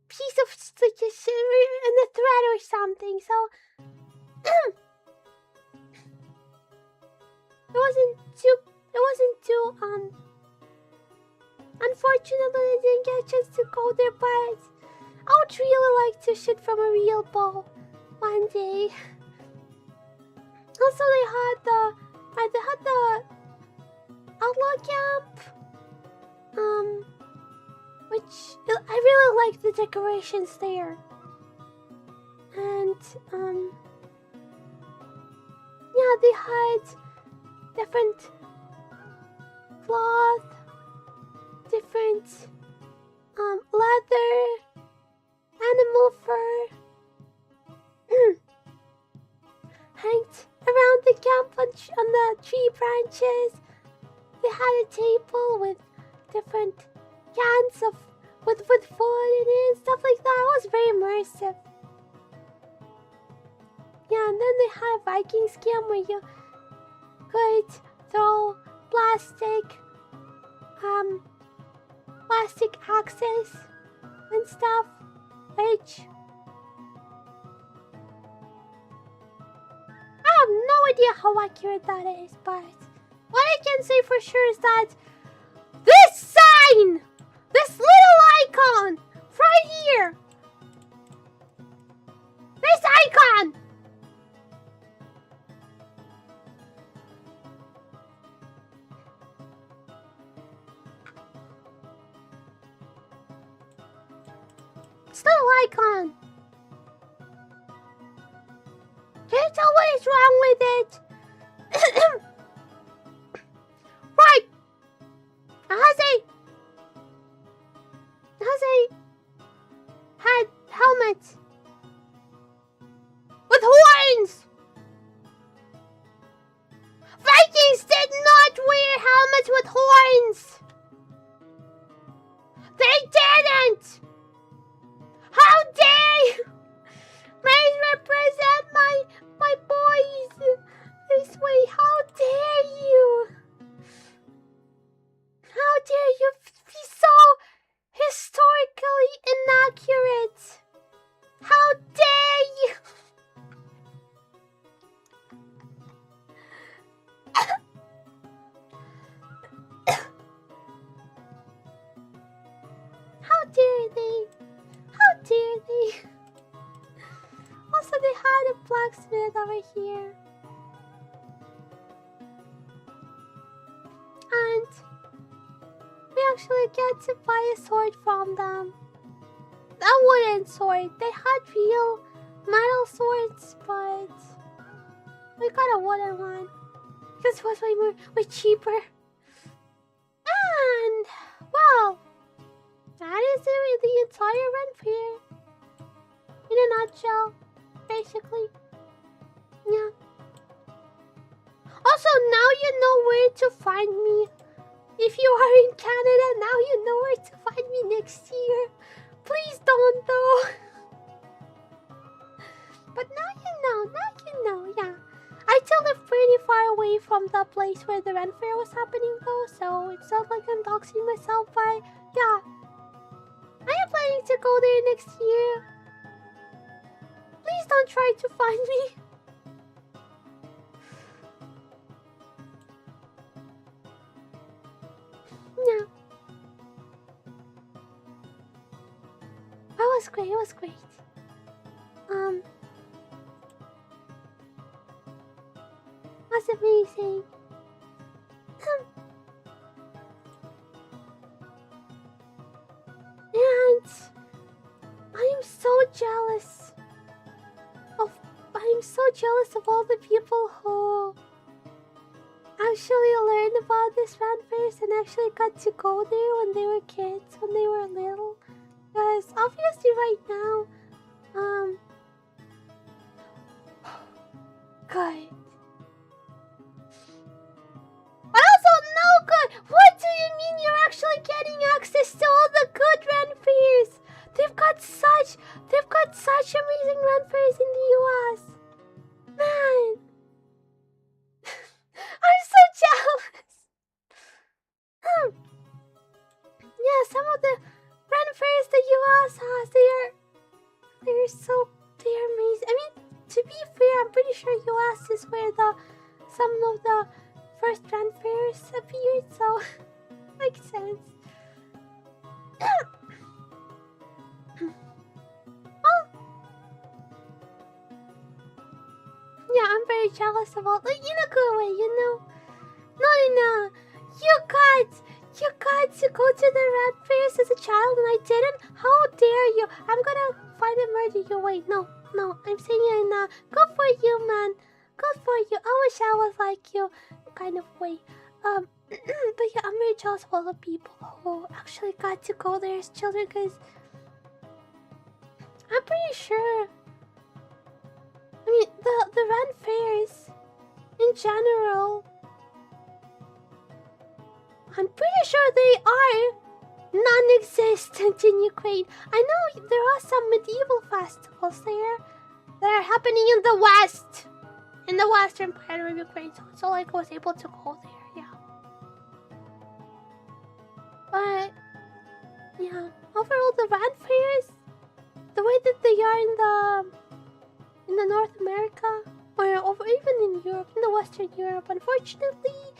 [SPEAKER 1] piece of stitches and a thread or something. So it wasn't too unfortunately I didn't get a chance to go there, but I would really like to shoot from a real bow one day. Also, they had the outlaw camp, which I really like the decorations there, and yeah, they had different cloth, different leather, animal fur hanged around the camp on the tree branches. They had a table with different cans with food in it, stuff like that. It was very immersive. Yeah, and then they had a Vikings camp where you could throw plastic axes and stuff, which I have no idea how accurate that is, but what I can say for sure is that this sign, this little icon right here, this icon, this little icon, can you tell what is wrong with it? Right! Has a had helmet with horns. Vikings did not wear helmets with horns. inaccurate. How dare you! How dare they? How dare they? Also, they had a blacksmith over here. And we actually get to buy a sword from them. A wooden sword. They had real metal swords, but we got a wooden one because it was way cheaper. And well, that is the entire run fair in a nutshell, basically. Yeah. Also, now you know where to find me. If you are in Canada, now you know where to find me next year. Please don't, though. But now you know, yeah. I still live pretty far away from the place where the rent fair was happening, though, so it's not like I'm doxing myself, but yeah. I am planning to go there next year. Please don't try to find me. No. That was great, it was great. That's amazing. And I'm so jealous of all the people who actually learned about this fan fairs and actually got to go there when they were kids, when they were little. Because obviously right now, good. But also no good! What do you mean you're actually getting access to all the good rent fairs? They've got such amazing rent fairs in the US. Man. I'm so jealous. Yeah, some of the rent fairs the US has, they're amazing. I mean, to be fair, I'm pretty sure US is where some of the first rent fairs appeared, so makes sense. Oh, yeah, I'm very jealous of all, like, in a good way, you know. No, you got to go to the rent fairs as a child, and I didn't. How dare you? I'm gonna find and murder you. Wait, no, I'm saying it now. Good for you, man. Good for you. I wish I was like you, kind of way. But yeah, I'm very jealous of all the people who actually got to go there as children, because I'm pretty sure. I mean, the rent fairs in general, I'm pretty sure they are non-existent in Ukraine. I know there are some medieval festivals there that are happening in the west, in the western part of Ukraine. So like I was able to go there, yeah. But yeah, overall the rent fairs, the way that they are in the North America, or over even in Europe, in the Western Europe, unfortunately,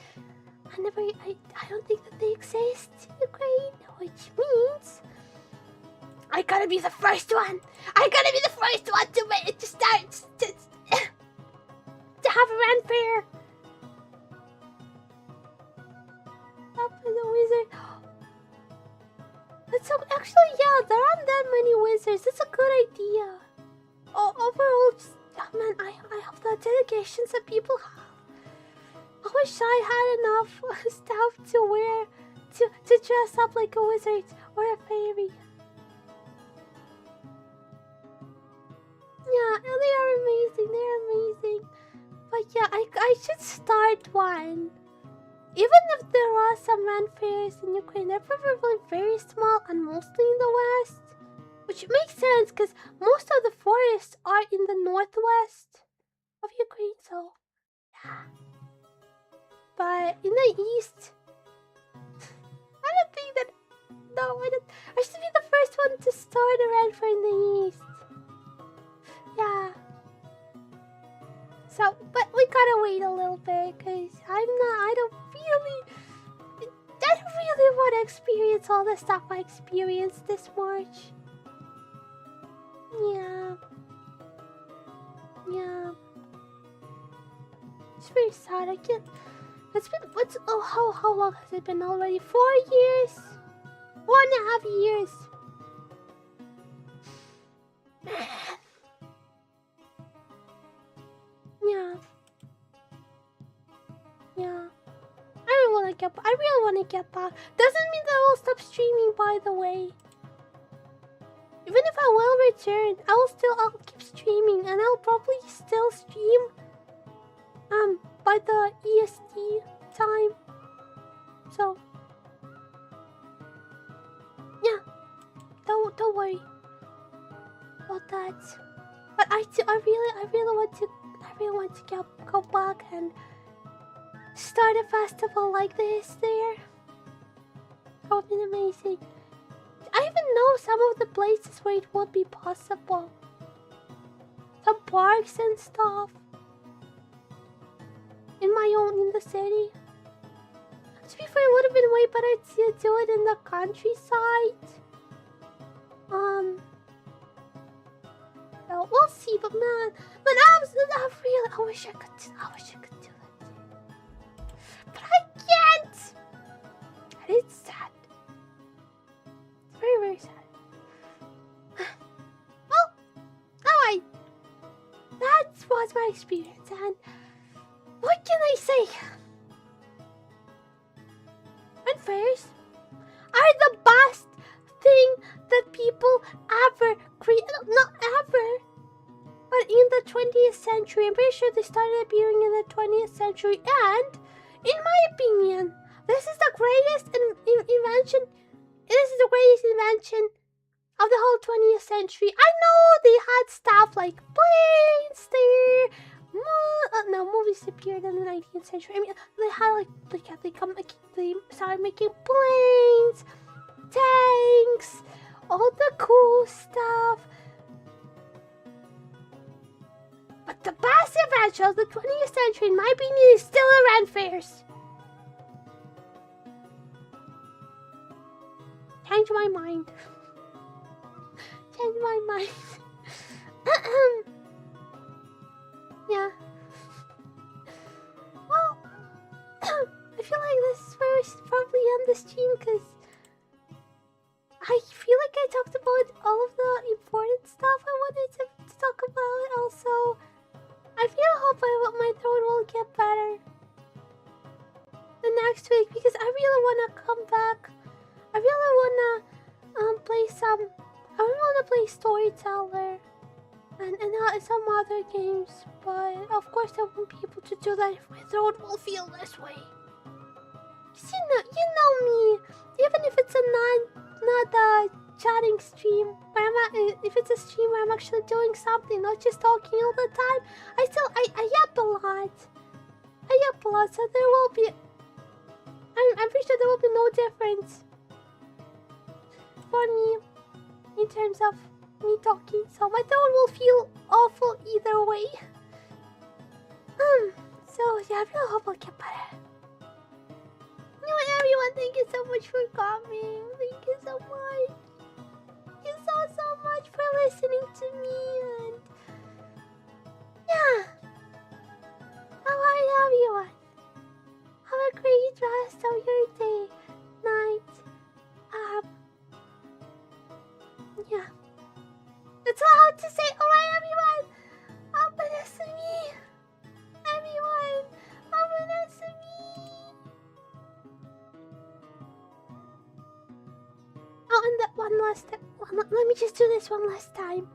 [SPEAKER 1] I don't think that they exist in Ukraine, which means I gotta be the first one. I gotta be the first one to start to have a rent fair. Up in the wizard. But so actually, yeah, there aren't that many wizards. That's a good idea. Overall, just, oh man, I have the dedications that people have. I wish I had enough stuff to wear to dress up like a wizard or a fairy. Yeah, they are amazing. They're amazing. But yeah, I should start one. Even if there are some rent fairs in Ukraine, they're probably very small and mostly in the west. Which makes sense because most of the forests are in the northwest of Ukraine, so yeah. But in the east, I don't think that. No, I should be the first one to the red for in the east. Yeah. So, but we gotta wait a little bit, cause I don't really want to experience all the stuff I experienced this March. Yeah. Yeah. It's very sad. I can't. It's been how long has it been already? 4 years. 1.5 years. Yeah. Yeah. I really want to get back. Doesn't mean that I will stop streaming, by the way. Even if I will return, I'll keep streaming, and I'll probably still stream by the EST time. So yeah, don't worry about that. But I really want to go back and start a festival like this there. That would be amazing. I even know some of the places where it would be possible. Some parks and stuff. In the city. To be fair, it would have been way better to do it in the countryside. So we'll see, but man, I wish I could do it. But I can't! And it's sad. It's very, very sad. Well, alright. That was my experience, and what can I say? Fairs are the best thing that people ever create. Not ever, but in the 20th century. I'm pretty sure they started appearing in the 20th century, and in my opinion, this is the greatest invention. This is the greatest invention of the whole 20th century. I know they had stuff like planes there. No, movies appeared in the 19th century. I mean, they had they started making planes, tanks, all the cool stuff. But the best invention of the 20th century, in my opinion, is still around fairs. Change my mind. Change my mind. Yeah. Well, I feel like this is where we should probably end the stream, because I feel like I talked about all of the important stuff I wanted to talk about. Also, I hope my throat will get better the next week, because I really want to come back. I really want to play Storyteller and some other games, but of course I won't be able to do that if my throat will feel this way. You know me. Even if it's not a chatting stream, if it's a stream where I'm actually doing something, not just talking all the time, I yap a lot. So there will be. I'm pretty sure there will be no difference for me in terms of me talking, so my throat will feel awful either way. So yeah, I really hope I'll get better. Anyway, everyone, thank you so much for coming. Thank you so much. Thank you so much for listening to me, and yeah. Alright, everyone. Have a great rest of your day, night. Yeah. That's all I have to say. Alright, everyone. Open everyone. Open. Oh, and that one last time. Let me just do this one last time.